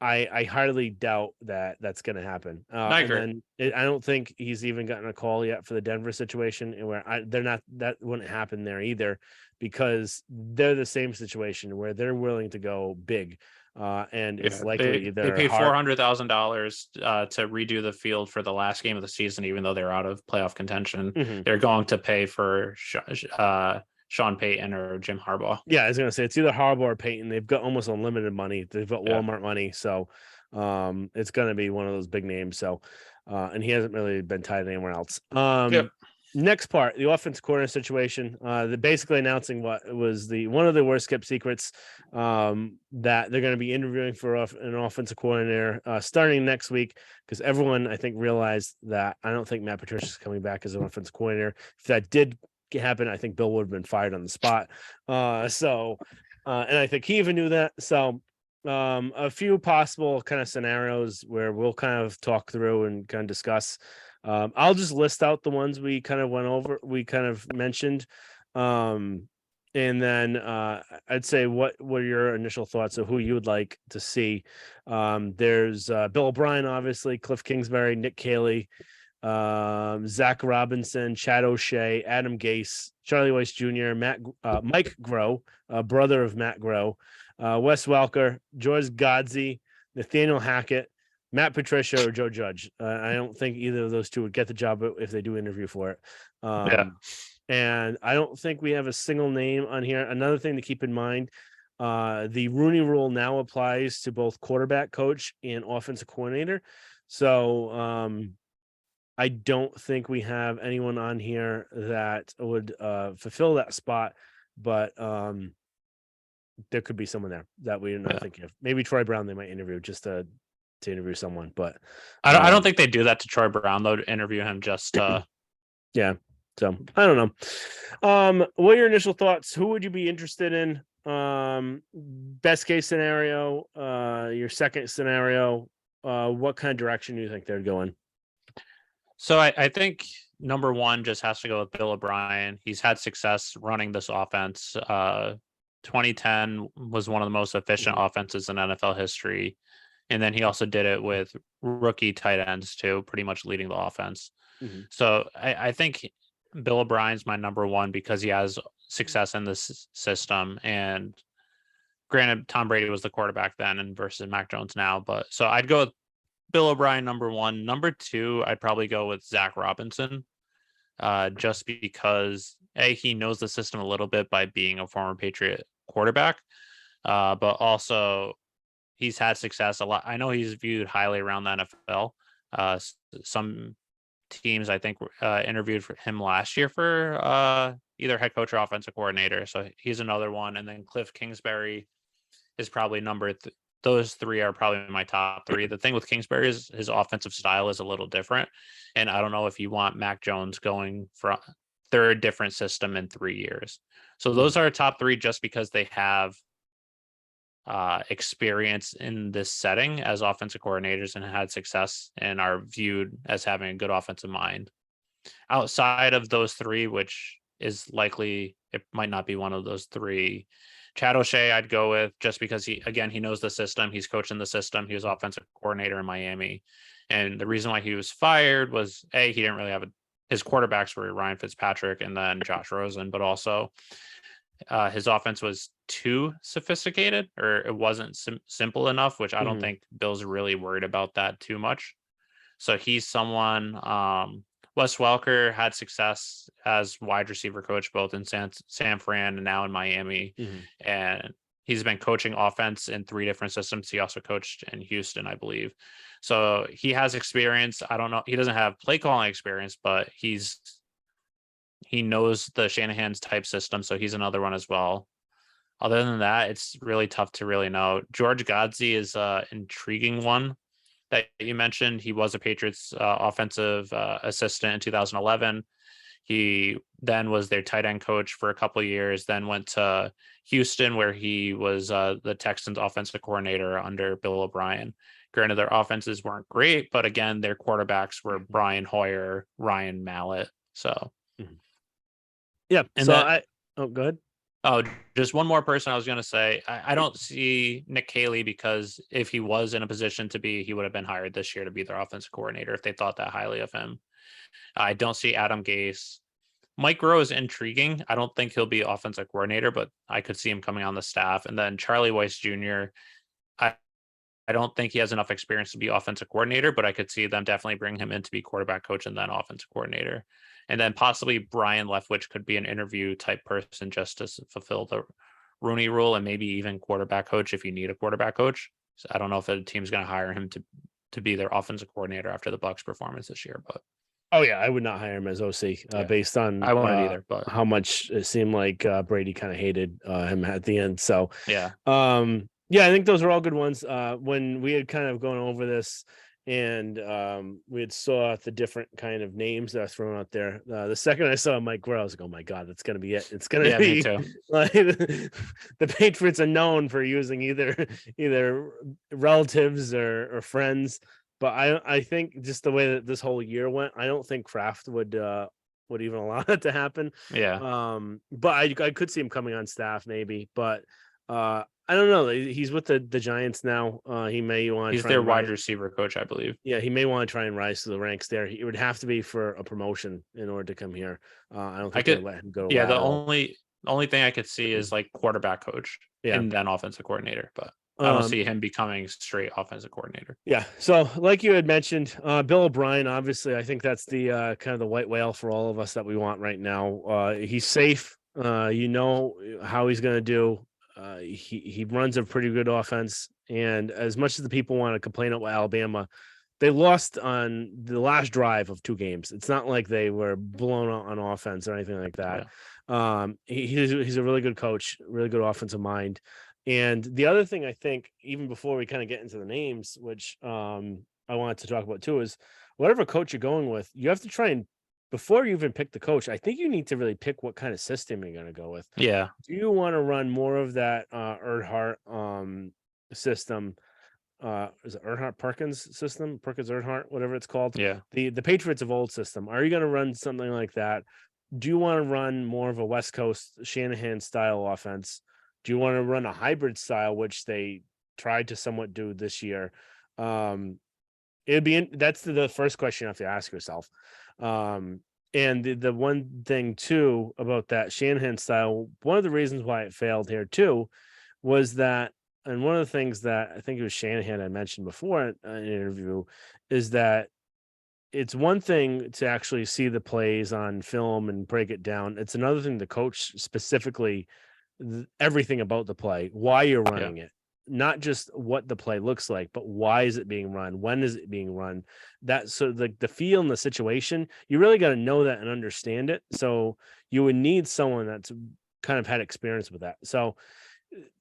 I highly doubt that that's going to happen. I And agree. then I don't think he's even gotten a call yet for the Denver situation, and where they're not, that wouldn't happen there either, because they're the same situation where they're willing to go big. And it's likely they either paid hard. $400,000 to redo the field for the last game of the season, even though they're out of playoff contention. Mhm. They're going to pay for Sean Payton or Jim Harbaugh. Yeah, I was gonna say it's either Harbaugh or Payton. They've got almost unlimited money. They've got Walmart money, so it's gonna be one of those big names. So, and he hasn't really been tied anywhere else. Next part, the offense corner situation. They're basically announcing what was one of the worst kept secrets. That they're going to be interviewing for an offensive coordinator starting next week, because everyone I think realized that I don't think Matt Patricia is coming back as an offensive coordinator. If that did happen, I think Bill would have been fired on the spot. And I think he even knew that. So a few possible kind of scenarios where we'll kind of talk through and kind of discuss. I'll just list out the ones we kind of mentioned. And then I'd say what were your initial thoughts of who you would like to see? There's Bill O'Brien, obviously, Cliff Kingsbury, Nick Caley, Zach Robinson, Chad O'Shea, Adam Gase, Charlie Weiss Jr., Mike Groh, brother of Matt Groh, Wes Welker, George Godsey, Nathaniel Hackett, Matt Patricia, or Joe Judge. I don't think either of those two would get the job if they do interview for it. And I don't think we have a single name on here. Another thing to keep in mind, the Rooney Rule now applies to both quarterback coach and offensive coordinator. So I don't think we have anyone on here that would fulfill that spot, but there could be someone there that we're not thinking of. Maybe Troy Brown they might interview just to interview someone, but I don't think they do that to Troy Brown though, to interview him just yeah. So I don't know. What are your initial thoughts? Who would you be interested in? Best case scenario, your second scenario, what kind of direction do you think they're going? So I think number one just has to go with Bill O'Brien. He's had success running this offense. 2010 was one of the most efficient offenses in NFL history. And then he also did it with rookie tight ends too, pretty much leading the offense. So I think Bill O'Brien's my number one because he has success in this system. And granted, Tom Brady was the quarterback then and versus Mac Jones now. But so I'd go with Bill O'Brien, number one. Number two, I'd probably go with Zach Robinson, just because he knows the system a little bit by being a former Patriot quarterback. but also he's had success a lot. I know he's viewed highly around the NFL. Some teams I think interviewed for him last year for either head coach or offensive coordinator. So he's another one. And then Cliff Kingsbury is probably those three are probably my top three. The thing with Kingsbury is his offensive style is a little different. And I don't know if you want Mac Jones going for third different system in 3 years. So those are top three just because they have experience in this setting as offensive coordinators and had success and are viewed as having a good offensive mind. Outside of those three, which is likely it might not be one of those three, Chad O'Shea I'd go with just because he knows the system. He's coaching the system. He was offensive coordinator in Miami. And the reason why he was fired was he didn't really have his quarterbacks were Ryan Fitzpatrick and then Josh Rosen, but also his offense was too sophisticated or it wasn't simple enough, which I don't think Bill's really worried about that too much. So he's someone. Wes Welker had success as wide receiver coach both in San Fran and now in Miami, and he's been coaching offense in 3 different systems. He also coached in Houston, I believe. So he has experience. I don't know. He doesn't have play calling experience, but he knows the Shanahan's type system. So he's another one as well. Other than that, it's really tough to really know. George Godsey is an intriguing one that you mentioned. He was a Patriots offensive assistant in 2011. He then was their tight end coach for a couple of years, then went to Houston where he was the Texans offensive coordinator under Bill O'Brien. Granted, their offenses weren't great, but again, their quarterbacks were Brian Hoyer, Ryan Mallett. So, yeah. And so go ahead. Oh, just one more person I was going to say. I don't see Nick Caley because if he was in a position to be, he would have been hired this year to be their offensive coordinator if they thought that highly of him. I don't see Adam Gase. Mike Rowe is intriguing. I don't think he'll be offensive coordinator, but I could see him coming on the staff. And then Charlie Weiss Jr., I don't think he has enough experience to be offensive coordinator, but I could see them definitely bring him in to be quarterback coach and then offensive coordinator. And then possibly Brian Leftwich could be an interview type person just to fulfill the Rooney rule and maybe even quarterback coach if you need a quarterback coach. So I don't know if the team's going to hire him to be their offensive coordinator after the Bucs performance this year, but I would not hire him as OC based on I wouldn't either, but how much it seemed like Brady kind of hated him at the end. So yeah, I think those are all good ones. When we had kind of gone over this and we had saw the different kind of names that are thrown out there. The second I saw Mike Groh, I was like, oh my God, that's going to be it. It's going to be me too. Like the Patriots are known for using either relatives or friends. But I think just the way that this whole year went, I don't think Kraft would even allow that to happen. Yeah. But I could see him coming on staff maybe, but I don't know. He's with the Giants now. He may want to. He's their wide receiver coach, I believe. Yeah, he may want to try and rise to the ranks there. It would have to be for a promotion in order to come here. I don't think they'd let him go. Yeah, the only thing I could see is like quarterback coach and then offensive coordinator, but I don't see him becoming straight offensive coordinator. Yeah. So like you had mentioned, Bill O'Brien, obviously, I think that's the kind of the white whale for all of us that we want right now. He's safe. You know how he's going to do. He runs a pretty good offense. And as much as the people want to complain about Alabama, they lost on the last drive of 2 games. It's not like they were blown out on offense or anything like that. Yeah. He's a really good coach, really good offensive mind. And the other thing I think, even before we kind of get into the names, which I wanted to talk about too, is whatever coach you're going with, you have to try and, before you even pick the coach, I think you need to really pick what kind of system you're going to go with. Yeah. Do you want to run more of that Erhardt system? Is it Erhardt Perkins system? Perkins Erhardt, whatever it's called. Yeah. The Patriots of old system. Are you going to run something like that? Do you want to run more of a West Coast Shanahan style offense? Do you want to run a hybrid style, which they tried to somewhat do this year? That's the first question you have to ask yourself. And the one thing too about that Shanahan style, one of the reasons why it failed here too, was that, and one of the things that I think it was Shanahan I mentioned before in an interview, is that it's one thing to actually see the plays on film and break it down. It's another thing to coach specifically everything about the play, why you're running it, not just what the play looks like, but why is it being run? When is it being run? That so the feel and the situation, you really got to know that and understand it. So you would need someone that's kind of had experience with that. So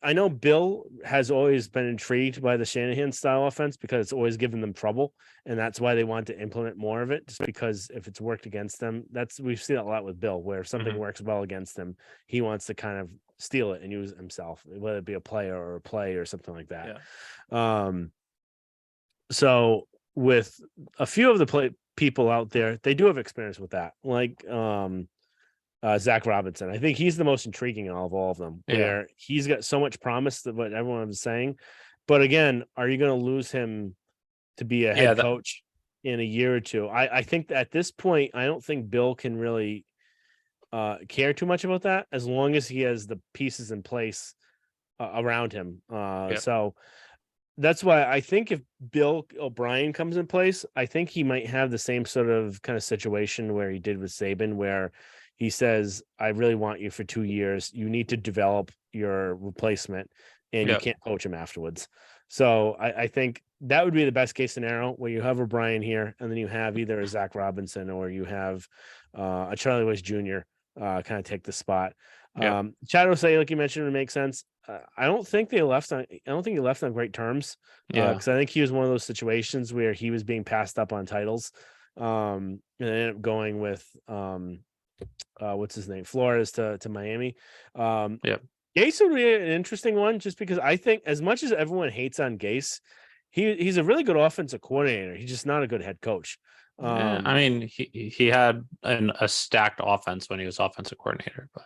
I know Bill has always been intrigued by the Shanahan style offense because it's always given them trouble, and that's why they want to implement more of it. Just because if it's worked against them, we've seen that a lot with Bill, where if something works well against him, he wants to kind of steal it and use it himself, whether it be a player or a play or something like that. So with a few of the people out there, they do have experience with that, like Zach Robinson. I think he's the most intriguing of all of them, where he's got so much promise that what everyone was saying. But again, are you going to lose him to be a head coach in a year or two? I think that at this point, I don't think Bill can really care too much about that as long as he has the pieces in place around him. So that's why I think if Bill O'Brien comes in place, I think he might have the same sort of kind of situation where he did with Saban, where he says, I really want you for 2 years. You need to develop your replacement and you can't coach him afterwards. So I think that would be the best case scenario where you have O'Brien here and then you have either a Zach Robinson or you have a Charlie Weiss Jr. Kind of take the spot. Chad Osei, like you mentioned, would make sense. I don't think he left on great terms. Because I think he was one of those situations where he was being passed up on titles. And ended up going with what's his name, Flores to Miami. Gase would be an interesting one, just because I think as much as everyone hates on Gase, he's a really good offensive coordinator. He's just not a good head coach. I mean, he had a stacked offense when he was offensive coordinator, but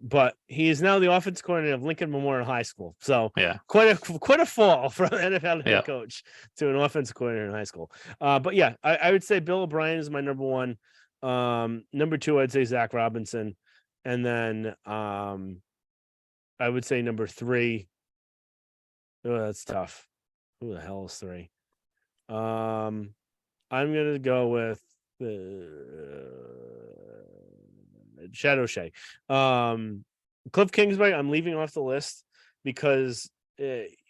but he is now the offensive coordinator of Lincoln Memorial High School. So quite a fall from NFL head coach to an offensive coordinator in high school. But I would say Bill O'Brien is my number one. Number two, I'd say Zach Robinson, and then I would say number three. Oh, that's tough. Who the hell is three? I'm gonna go with Chad O'Shea. Cliff Kingsbury, I'm leaving off the list because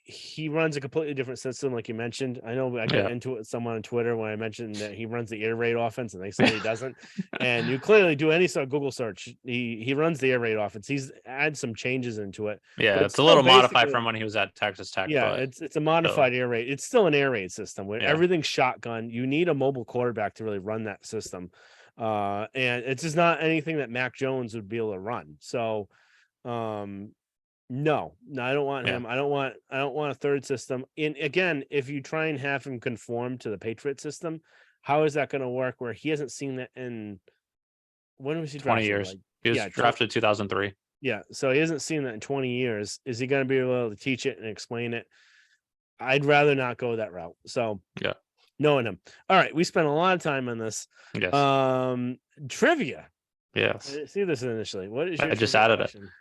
he runs a completely different system, like you mentioned. I know I got into it with someone on Twitter when I mentioned that he runs the air raid offense, and they say he doesn't. And you clearly do any sort of Google search. He runs the air raid offense. He's added some changes into it. It's a little modified from when he was at Texas Tech. It's a modified air raid. It's still an air raid system where everything's shotgun. You need a mobile quarterback to really run that system. And it's just not anything that Mac Jones would be able to run. So no, I don't want him. I don't want a third system. And again, if you try and have him conform to the Patriot system, how is that going to work where he hasn't seen that in when was he 20 drafted? years? He was drafted 2003. So he hasn't seen that in 20 years. Is he going to be able to teach it and explain it? I'd rather not go that route. So knowing him. All right, we spent a lot of time on this. Trivia. Yes. I didn't see this initially. What is your I just added question?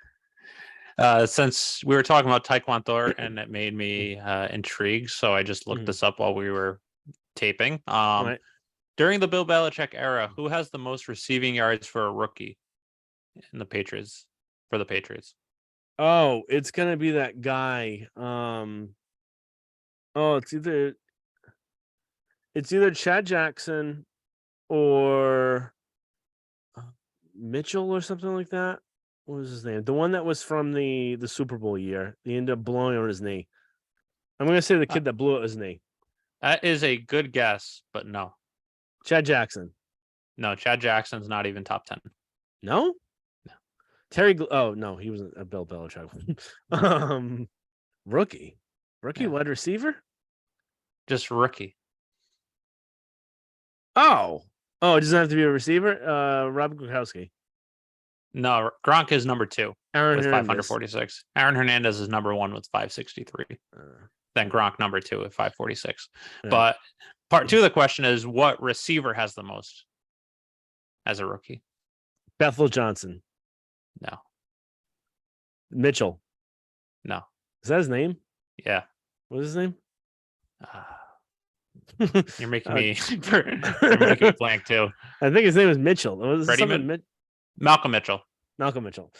Since we were talking about Taekwondo and it made me intrigued, so I just looked this up while we were taping. During the Bill Belichick era, who has the most receiving yards for a rookie in the Patriots for the Patriots? Oh, it's gonna be that guy. It's either Chad Jackson or Mitchell or something like that. What was his name? The one that was from the Super Bowl year. He ended up blowing out his knee. I'm gonna say the kid that blew out his knee. That is a good guess, but no. Chad Jackson. No, Chad Jackson's not even top 10. No? No. Terry. Oh no, he wasn't a Bill Belichick. Rookie wide receiver. Just rookie. Oh, it doesn't have to be a receiver. Rob Gronkowski. No, Gronk is number 2 with 546. Aaron Hernandez is number 1 with 563. Then Gronk number 2 with 546. But part 2 of the question is, what receiver has the most as a rookie? Bethel Johnson. No. Mitchell. No. Is that his name? Yeah. What is his name? You're making me you're making me blank too. I think his name is Mitchell. Malcolm Mitchell. Malcolm Mitchell.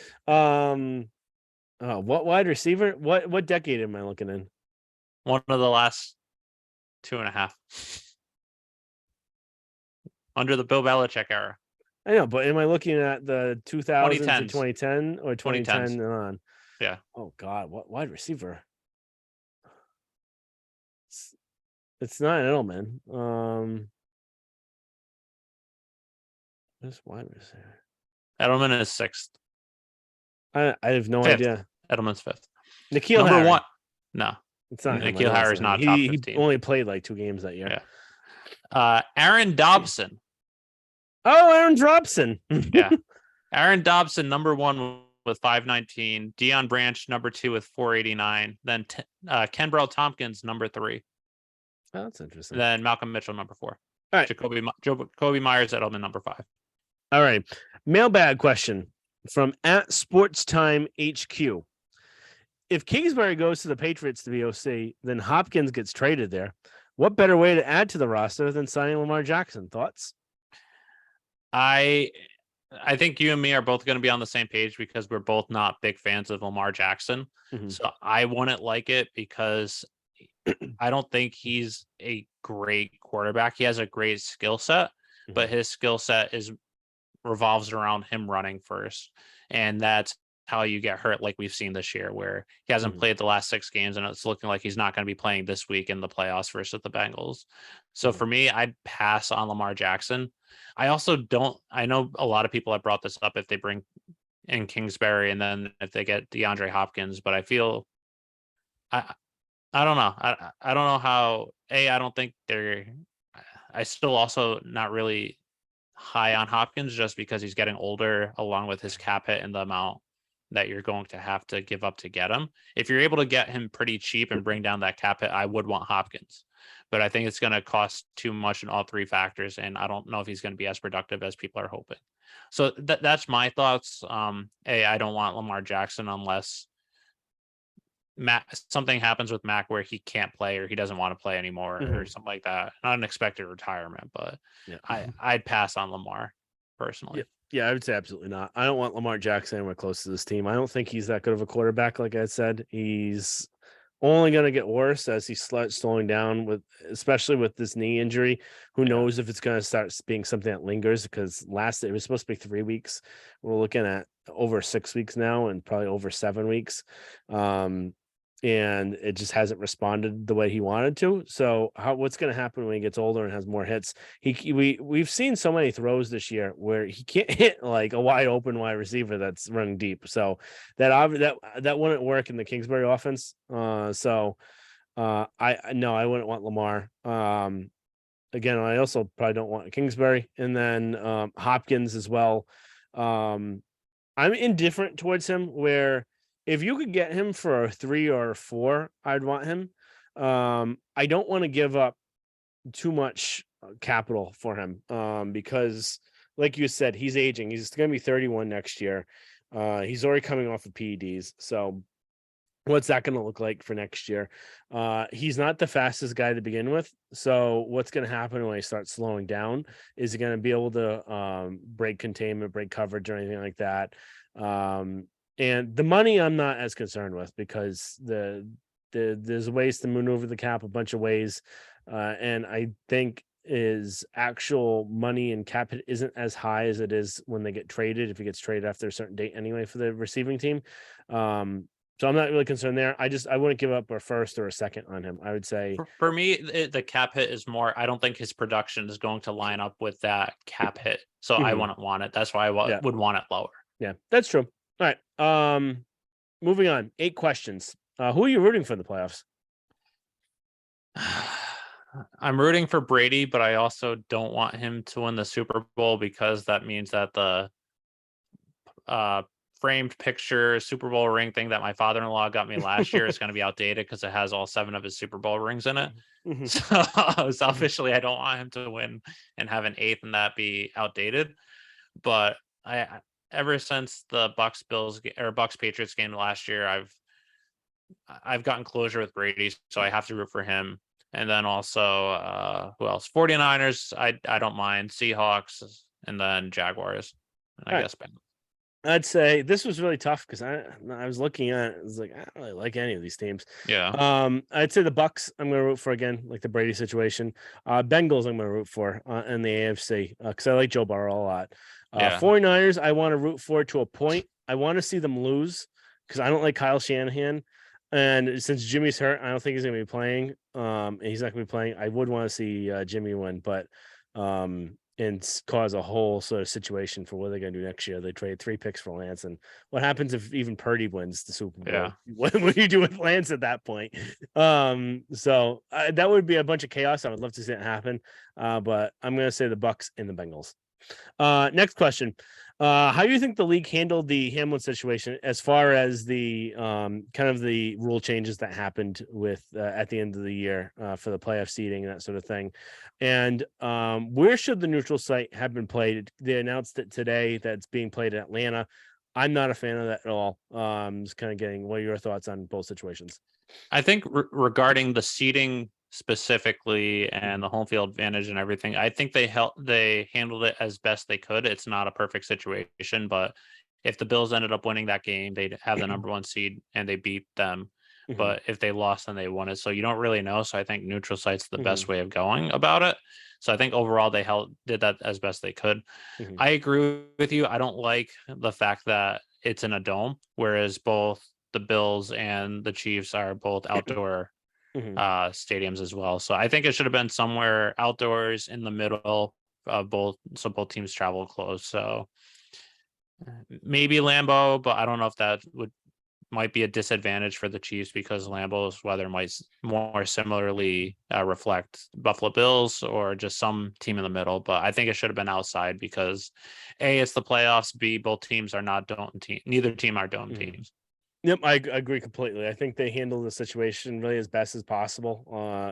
What wide receiver? What decade am I looking in? One of the last 2.5 under the Bill Belichick era. I know, but am I looking at the 2000 to 2010s. 2010 or 2010s. 2010 and on? Yeah. Oh God, what wide receiver? It's not Edelman. This wide receiver. Edelman is 6th. I have no 5th. idea. Edelman's 5th. N'Keal Number Harry. 1. No. It's not him. I N'Keal know it's Harry's not him. not top He 15. only played like 2 games that year. Yeah. Aaron Dobson. Oh, Aaron Dobson. Yeah. Aaron Dobson, number 1 with 519. Deion Branch, number 2 with 489. Then Kenbrell Tompkins, number 3. Oh, that's interesting. Then Malcolm Mitchell, number 4. All right. Jacoby Myers, Edelman, number 5. All right. Mailbag question from @SportsTime HQ. If Kingsbury goes to the Patriots to be OC, then Hopkins gets traded there. What better way to add to the roster than signing Lamar Jackson? Thoughts? I think you and me are both going to be on the same page because we're both not big fans of Lamar Jackson. Mm-hmm. So I wouldn't like it because I don't think he's a great quarterback. He has a great skill set, but his skill set revolves around him running first. And that's how you get hurt, like we've seen this year, where he hasn't played the last 6 games and it's looking like he's not going to be playing this week in the playoffs versus the Bengals. So for me, I'd pass on Lamar Jackson. I also don't, I know a lot of people have brought this up if they bring in Kingsbury and then if they get DeAndre Hopkins, but I feel, I don't know. I don't know how, I don't think I still also not really high on Hopkins just because he's getting older along with his cap hit and the amount that you're going to have to give up to get him. If you're able to get him pretty cheap and bring down that cap hit, I would want Hopkins. But I think it's going to cost too much in all 3 factors. And I don't know if he's going to be as productive as people are hoping. So that's my thoughts. I don't want Lamar Jackson unless something happens with Mac where he can't play or he doesn't want to play anymore or something like that. Not an expected retirement, but I'd pass on Lamar personally. Yeah, I would say absolutely not. I don't want Lamar Jackson anywhere close to this team. I don't think he's that good of a quarterback. Like I said, he's only going to get worse as he starts slowing down especially with this knee injury. Who knows if it's going to start being something that lingers, because it was supposed to be 3 weeks. We're looking at over 6 weeks now and probably over 7 weeks. And it just hasn't responded the way he wanted to. So what's going to happen when he gets older and has more hits? We've seen so many throws this year where he can't hit like a wide open wide receiver that's running deep. So that wouldn't work in the Kingsbury offense. I wouldn't want Lamar. Again, I also probably don't want Kingsbury, and then Hopkins as well. I'm indifferent towards him, where if you could get him for a 3 or a 4, I'd want him. I don't want to give up too much capital for him because, like you said, he's aging. He's going to be 31 next year. He's already coming off of PEDs. So what's that going to look like for next year? He's not the fastest guy to begin with. So what's going to happen when he starts slowing down? Is he going to be able to break containment, break coverage, or anything like that? And the money I'm not as concerned with, because there's ways to maneuver the cap a bunch of ways. And I think his actual money and cap hit isn't as high as it is when they get traded, if he gets traded after a certain date anyway for the receiving team. So I'm not really concerned there. I wouldn't give up a first or a second on him. I would say for me, the cap hit is more, I don't think his production is going to line up with that cap hit. So I wouldn't want it. That's why I would want it lower. Yeah, that's true. All right. Moving on. 8 questions. Who are you rooting for in the playoffs? I'm rooting for Brady, but I also don't want him to win the Super Bowl because that means that the framed picture Super Bowl ring thing that my father-in-law got me last year is going to be outdated because it has all 7 of his Super Bowl rings in it. So selfishly, I don't want him to win and have an 8th and that be outdated. But ever since the Bucks Patriots game last year, I've gotten closure with Brady, so I have to root for him. And then also who else? 49ers, I don't mind. Seahawks, and then Jaguars, and I guess Bengals. I'd say this was really tough because I was looking at it, I was like, I don't really like any of these teams. Yeah. I'd say the Bucks I'm gonna root for again, like the Brady situation. Bengals I'm gonna root for in the AFC because I like Joe Burrow a lot. Yeah. 49ers I want to root for to a point. I want to see them lose because I don't like Kyle Shanahan. And since Jimmy's hurt, I don't think he's gonna be playing. And he's not gonna be playing. I would want to see Jimmy win, but and cause a whole sort of situation for what they're going to do next year. They trade 3 picks for Lance, and what happens if even Purdy wins the Super Bowl? Yeah. What do you do with Lance at that point? So that would be a bunch of chaos. I would love to see it happen, but I'm going to say the Bucks and the Bengals. Next question. How do you think the league handled the Hamlin situation as far as the kind of the rule changes that happened with at the end of the year for the playoff seeding and that sort of thing? And where should the neutral site have been played? They announced it today that it's being played in Atlanta. I'm not a fan of that at all. Just kind of getting what are your thoughts on both situations? I think regarding the seating specifically and the home field advantage and everything, I think they handled it as best they could. It's not a perfect situation, but if the Bills ended up winning that game, they'd have the number 1 seed and they beat them. Mhm. But if they lost, then they won it. So you don't really know. So I think neutral site's the best Mhm. way of going about it. So I think overall they did that as best they could. Mhm. I agree with you. I don't like the fact that it's in a dome, whereas both the Bills and the Chiefs are both outdoor Mhm. stadiums as well. So I think it should have been somewhere outdoors in the middle of both, so both teams travel close. So maybe Lambeau, but I don't know if that might be a disadvantage for the Chiefs because Lambeau's weather might more similarly reflect Buffalo Bills or just some team in the middle. But I think it should have been outside because A, it's the playoffs. B, both teams are not dome team. Neither team are dome Mhm. teams. Yep, I agree completely. I think they handled the situation really as best as possible.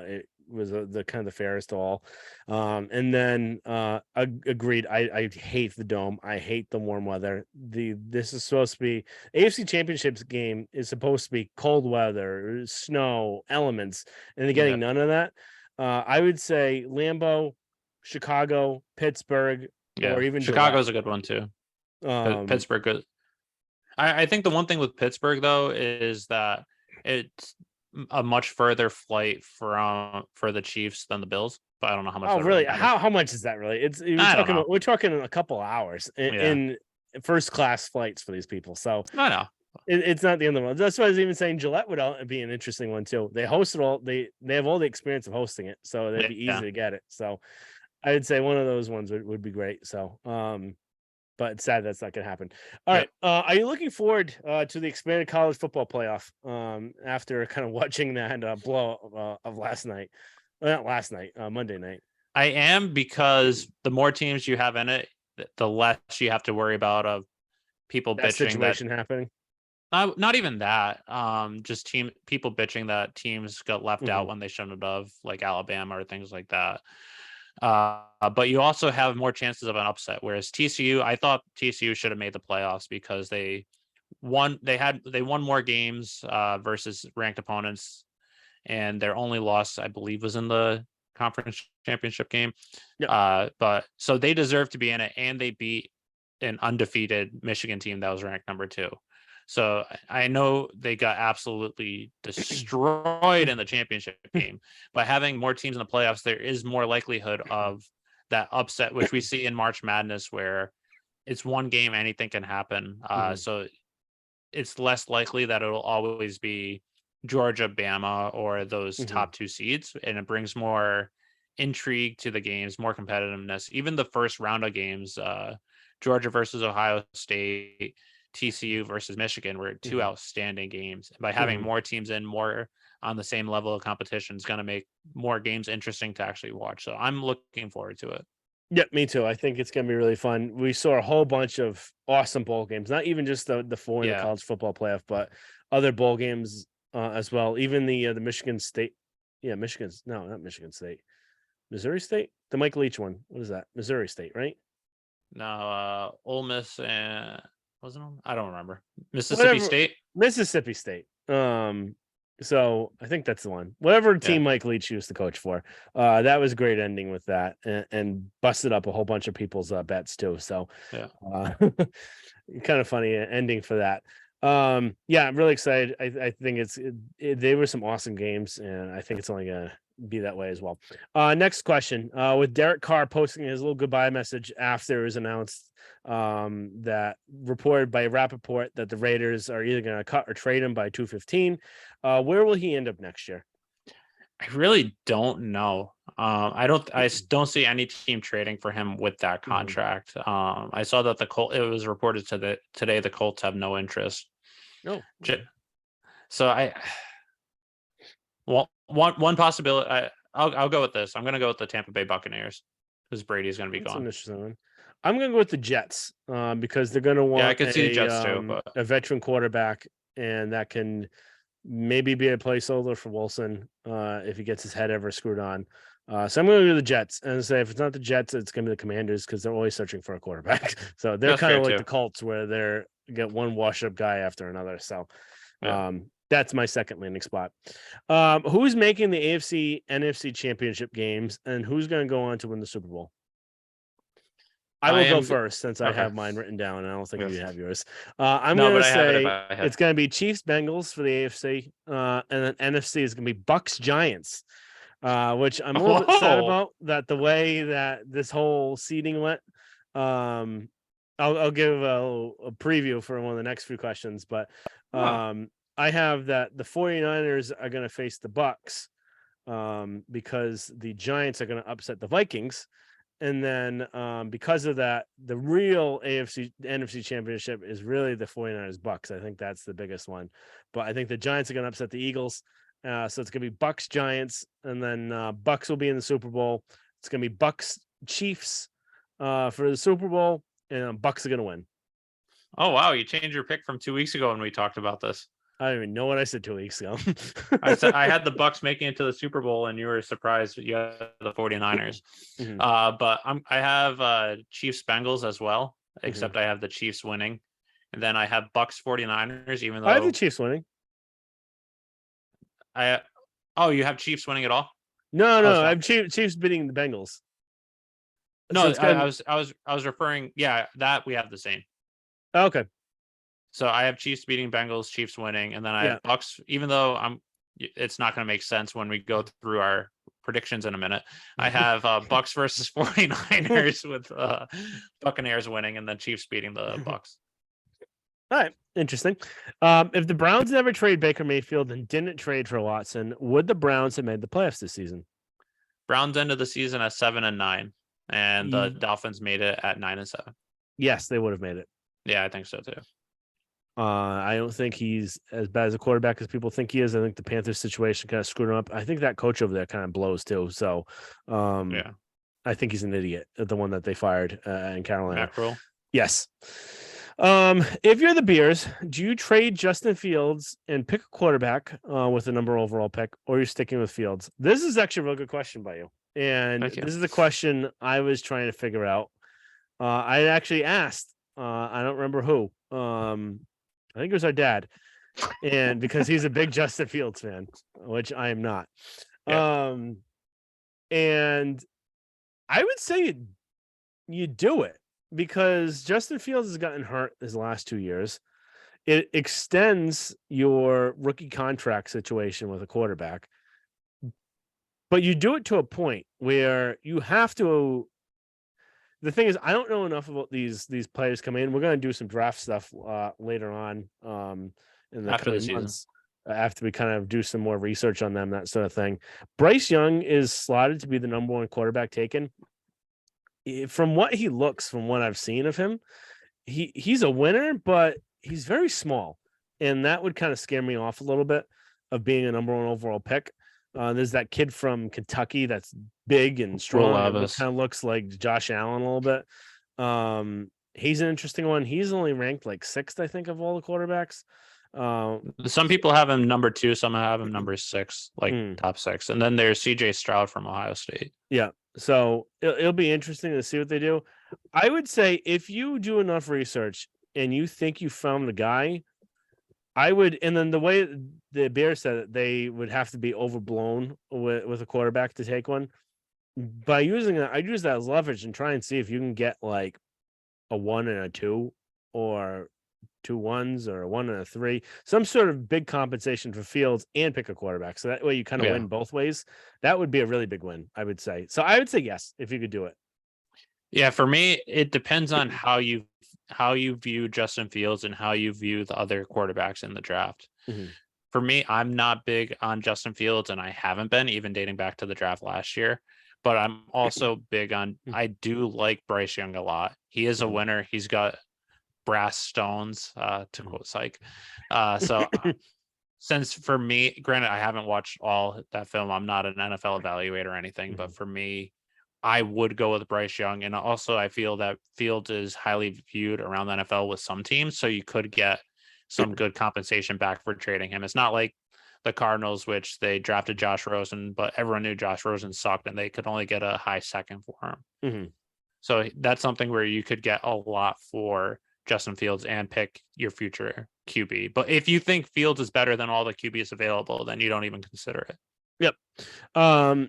It was the kind of the fairest of all. And then agreed. I hate the dome. I hate the warm weather. This is supposed to be AFC Championships game is supposed to be cold weather, snow, elements, and they're Yeah, getting none of that. I would say Lambeau, Chicago, Pittsburgh, or yeah. even Gillette. Chicago's a good one too. Um, Pittsburgh. I think the one thing with Pittsburgh though is that it's a much further flight for the Chiefs than the Bills, but I don't know how much Oh, that really really? matters. How much is that really? It's I don't know. we're talking a couple hours Yeah, in first class flights for these people. So I know. it's not the end of the world. That's why I was even saying Gillette would be an interesting one too. They host it all. They have all the experience of hosting it, so they'd be easy Yeah, to get it. So I'd say one of those ones would be great. So but it's sad that's not going to happen. All right. yep. Are you looking forward to the expanded college football playoff after kind of watching that blow of last night? Well, not last night, Monday night. I am because the more teams you have in it, the less you have to worry about of people That bitching that situation happening. not even that. Just people bitching that teams got left out Mhm, when they shouldn't have, like Alabama or things like that. But you also have more chances of an upset. Whereas TCU, I thought TCU should have made the playoffs because they won more games versus ranked opponents, and their only loss, I believe, was in the conference championship game. yep, But so they deserve to be in it, and they beat an undefeated Michigan team that was ranked number 2. So I know they got absolutely destroyed in the championship game, but having more teams in the playoffs, there is more likelihood of that upset, which we see in March Madness, where it's one game, anything can happen. mhm, So it's less likely that it'll always be Georgia, Bama, or those mhm, top 2 seeds, and it brings more intrigue to the games, more competitiveness. Even the first round of games, Georgia versus Ohio State, TCU versus Michigan were 2 mhm, outstanding games. By having mhm. more teams in, more on the same level of competition is going to make more games interesting to actually watch. So I'm looking forward to it. Yep, me too. I think it's gonna be really fun. We saw a whole bunch of awesome bowl games, not even just the 4 in the Yeah, college football playoff, but other bowl games as well. Even the Michigan State, yeah, Michigan's no, not Michigan State, Missouri State, the Mike Leach one. What is that? Missouri State, right? now Ole Miss and wasn't I don't remember. Mississippi Whatever, State. Mississippi State. So I think that's the one. Whatever team Mike Leach used to coach for, that was a great ending with that, and busted up a whole bunch of people's bets too. So, kind of funny ending for that. Yeah, I'm really excited. I think they were some awesome games, and I think it's only gonna be that way as well. Next question. With Derek Carr posting his little goodbye message after it was announced that reported by Rappaport that the Raiders are either going to cut or trade him by 215. Where will he end up next year? I really don't know. I don't see any team trading for him with that contract. I saw that it was reported today the Colts have no interest. No. So one possibility. I'll go with this. I'm going to go with the Tampa Bay Buccaneers because Brady's going to be gone. An interesting one. I'm going to go with the Jets because they're going to want I could see the Jets too, but a veteran quarterback, and that can maybe be a placeholder for Wilson if he gets his head ever screwed on. So I'm going to do the Jets and say if it's not the Jets, it's going to be the Commanders because they're always searching for a quarterback. So they're kind of like the Colts where they're get one wash-up guy after another. So that's my second landing spot. Who's making the AFC NFC championship games and who's going to go on to win the Super Bowl? I will go first since I have mine written down, and I don't think you have yours. I'm going to say it's going to be Chiefs Bengals for the AFC, and then NFC is going to be Bucks Giants, which I'm a little bit sad about that the way that this whole seeding went. I'll give a preview for one of the next few questions, but I have that the 49ers are going to face the Bucks because the Giants are going to upset the Vikings. And then because of that, the real NFC championship is really the 49ers Bucks. I think that's the biggest one. But I think the Giants are going to upset the Eagles. So it's going to be Bucks Giants, and then Bucks will be in the Super Bowl. It's going to be Bucks Chiefs for the Super Bowl, and Bucks are going to win. Oh, wow. You changed your pick from 2 weeks ago when we talked about this. I don't even know what I said 2 weeks ago. I had the Bucks making it to the Super Bowl, and you were surprised you had the 49ers. But I have Chiefs Bengals as well, except I have the Chiefs winning. And then I have Bucks 49ers, even though I have the Chiefs winning. You have Chiefs winning it all? No, I have Chiefs beating the Bengals. No, I was referring. Yeah, that we have the same. Okay. So I have Chiefs beating Bengals, Chiefs winning, and then I have Bucks. Even though it's not going to make sense when we go through our predictions in a minute. I have Bucks versus 49ers with Buccaneers winning, and then Chiefs beating the Bucks. All right, interesting. If the Browns never trade Baker Mayfield and didn't trade for Watson, would the Browns have made the playoffs this season? Browns ended the season at 7-9, and the Dolphins made it at 9-7. Yes, they would have made it. Yeah, I think so too. I don't think he's as bad as a quarterback as people think he is. I think the Panthers situation kind of screwed him up. I think that coach over there kind of blows too. So, I think he's an idiot. The one that they fired in Carolina. Mackerel? Yes. If you're the Bears, do you trade Justin Fields and pick a quarterback with the number overall pick, or you're sticking with Fields? This is actually a real good question by you. And this is the question I was trying to figure out. I actually asked, I don't remember who. I think it was our dad. And because he's a big Justin Fields fan, which I am not. And I would say you do it because Justin Fields has gotten hurt his last 2 years. It extends your rookie contract situation with a quarterback. But you do it to a point where you have to. The thing is, I don't know enough about these players coming in. We're going to do some draft stuff later on in the after the season. Months. After we kind of do some more research on them, that sort of thing. Bryce Young is slotted to be the number one quarterback taken. From what he looks, from what I've seen of him, he's a winner, but he's very small. And that would kind of scare me off a little bit of being a number one overall pick. There's that kid from Kentucky that's big and strong. It kind of looks like Josh Allen a little bit. He's an interesting one. He's only ranked like 6th, I think, of all the quarterbacks. Some people have him number 2, some have him number 6, like top 6. And then there's CJ Stroud from Ohio State. Yeah. So it'll be interesting to see what they do. I would say if you do enough research and you think you found the guy, I would, and then the way the Bears said it, they would have to be overblown with a quarterback to take one. By using that, I'd use that as leverage and try and see if you can get like a 1 and a 2, or 2 1s, or a 1 and a 3, some sort of big compensation for Fields, and pick a quarterback. So that way you kind of Yeah. win both ways. That would be a really big win, I would say. So I would say yes if you could do it. Yeah, for me, it depends on how you view Justin Fields and how you view the other quarterbacks in the draft. Mhm. For me, I'm not big on Justin Fields, and I haven't been even dating back to the draft last year. But I'm also big on. I do like Bryce Young a lot. He is a Mhm. winner. He's got brass stones, to Mhm. quote Psych. So since for me, granted, I haven't watched all that film. I'm not an NFL evaluator or anything, but Mhm. for me, I would go with Bryce Young. And also, I feel that Fields is highly viewed around the NFL with some teams. So you could get some good compensation back for trading him. It's not like the Cardinals, which they drafted Josh Rosen, but everyone knew Josh Rosen sucked and they could only get a high second for him. Mhm. So that's something where you could get a lot for Justin Fields and pick your future QB. But if you think Fields is better than all the QBs available, then you don't even consider it. Yep.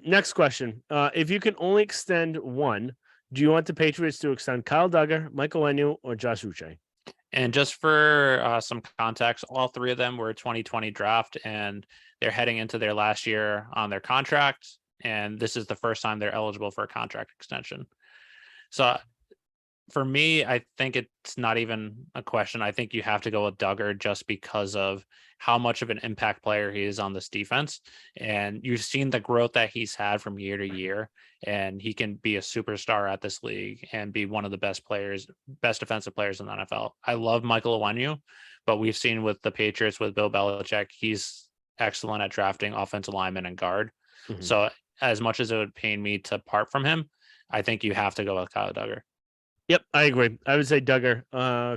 Next question. If you can only extend one, do you want the Patriots to extend Kyle Duggar, Michael Enu, or Josh Uche? And just for some context, all three of them were 2020 draft, and they're heading into their last year on their contract. And this is the first time they're eligible for a contract extension. So for me, I think it's not even a question. I think you have to go with Duggar just because of how much of an impact player he is on this defense. And you've seen the growth that he's had from year to year. And he can be a superstar at this league and be one of the best players, best defensive players in the NFL. I love Michael Onwenu, but we've seen with the Patriots with Bill Belichick, he's excellent at drafting offensive linemen and guard. Mhm. So as much as it would pain me to part from him, I think you have to go with Kyle Duggar. Yep, I agree. I would say Duggar,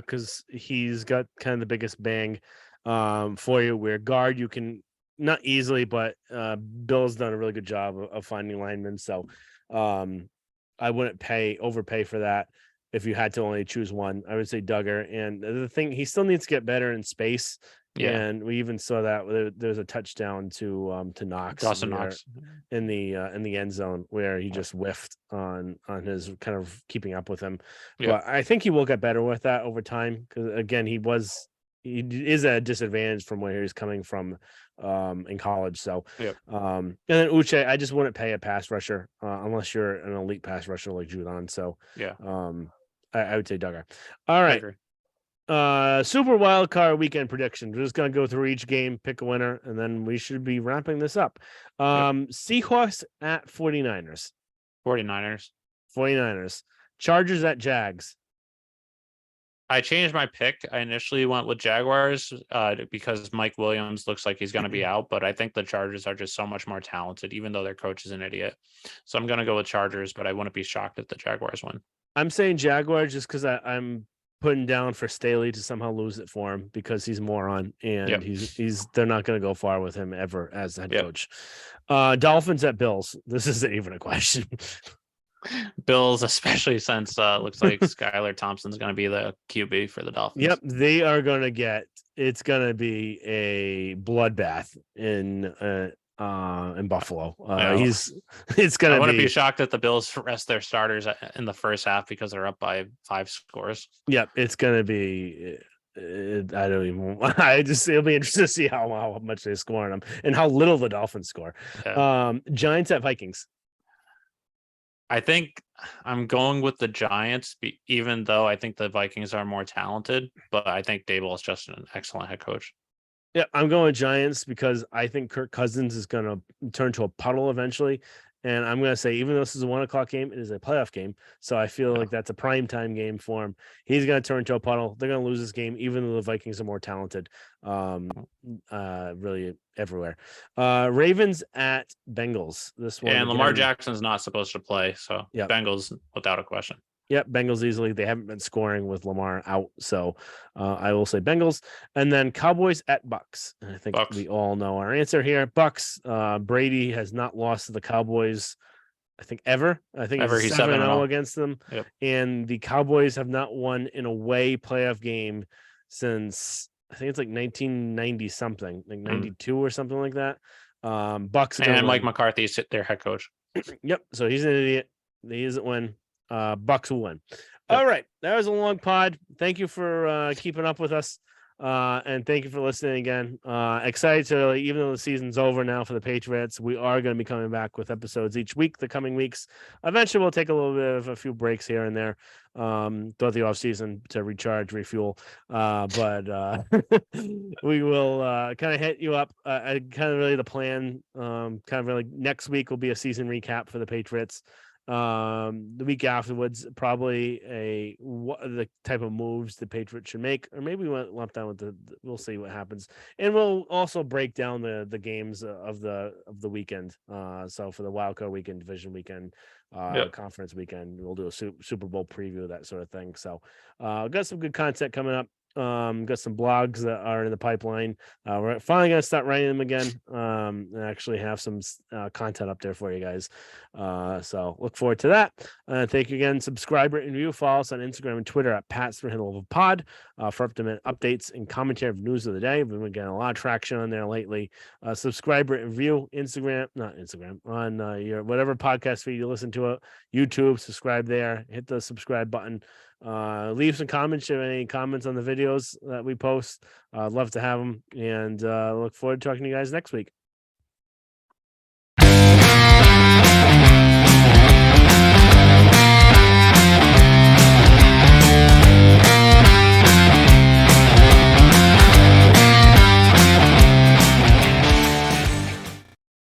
because he's got kind of the biggest bang for you. Where guard, you can not easily, but Bill's done a really good job of finding linemen. So I wouldn't overpay for that if you had to only choose one. I would say Duggar. And the thing, he still needs to get better in space. Yeah. And we even saw that there's a touchdown to Knox Dawson where Knox. in the end zone where he just whiffed on his kind of keeping up with him. Yep. But I think he will get better with that over time because again he is at a disadvantage from where he's coming from in college. So Yep. and then Uche, I just wouldn't pay a pass rusher unless you're an elite pass rusher like Judon. So Yeah. I would say Duggar. All I right. agree. Super wild card weekend prediction. We're just gonna go through each game, pick a winner, and then we should be wrapping this up. Yep. Seahawks at 49ers. 49ers. 49ers. Chargers at Jags. I changed my pick. I initially went with Jaguars because Mike Williams looks like he's going to be out, but I think the Chargers are just so much more talented, even though their coach is an idiot. So I'm going to go with Chargers, but I wouldn't be shocked if the Jaguars win. I'm saying Jaguars just because I'm putting down for Staley to somehow lose it for him because he's a moron and Yep. he's they're not going to go far with him ever as the head Yep. coach. Dolphins at Bills. This isn't even a question. Bills, especially since looks like Skylar Thompson's going to be the QB for the Dolphins. Yep, they are going to get. It's going to be a bloodbath in Buffalo. It's going I to wouldn't be be. shocked if the Bills rest their starters in the first half because they're up by 5 scores. Yep, it's going to be. I don't even. It'll be interesting to see how much they score on them and how little the Dolphins score. Yeah. Giants at Vikings. I think I'm going with the Giants, even though I think the Vikings are more talented. But I think Dable is just an excellent head coach. Yeah, I'm going Giants because I think Kirk Cousins is going to turn to a puddle eventually. And I'm going to say, even though this is a 1 o'clock game, it is a playoff game. So I feel like that's a prime time game for him. He's going to turn to a puddle. They're going to lose this game, even though the Vikings are more talented, really everywhere. Ravens at Bengals. This one. And Lamar Jackson's not supposed to play. So Yep. Bengals without a question. Yep, Bengals easily. They haven't been scoring with Lamar out, so I will say Bengals. And then Cowboys at Bucks. And I think Bucks. we all know our answer here. Bucks. Brady has not lost to the Cowboys, I think ever. I think he's 7-0 against them. Yep. And the Cowboys have not won in a away playoff game since I think it's like 1990 something, like 92 or something like that. Bucks and Mike McCarthy's their head coach. Yep. So he's an idiot. He doesn't win. Bucks will win. Yep. All right. That was a long pod. Thank you for keeping up with us. And thank you for listening again. Excited to, even though the season's over now for the Patriots, we are going to be coming back with episodes each week the coming weeks. Eventually, we'll take a little bit of a few breaks here and there throughout the off season to recharge, refuel. But we will kind of hit you up. Kind of really the plan. Kind of really next week will be a season recap for the Patriots. The week afterwards, probably the type of moves the Patriots should make, or maybe we went lump down with we'll see what happens, and we'll also break down the games of the weekend. So for the wildcard weekend, division weekend, conference weekend, we'll do a Super Bowl preview, that sort of thing. So got some good content coming up. Got some blogs that are in the pipeline. We're finally gonna start writing them again. And actually have some content up there for you guys. So look forward to that. Thank you again. Subscribe, rate, and review. Follow us on Instagram and Twitter at @PatsForHandleOfPod for up-to-minute updates and commentary of news of the day. We've been getting a lot of traction on there lately. Subscribe, rate, and review. Not Instagram, on your whatever podcast feed you listen to it. YouTube, subscribe there. Hit the subscribe button. Leave some comments. If any comments on the videos that we post, I'd love to have them, and look forward to talking to you guys next week.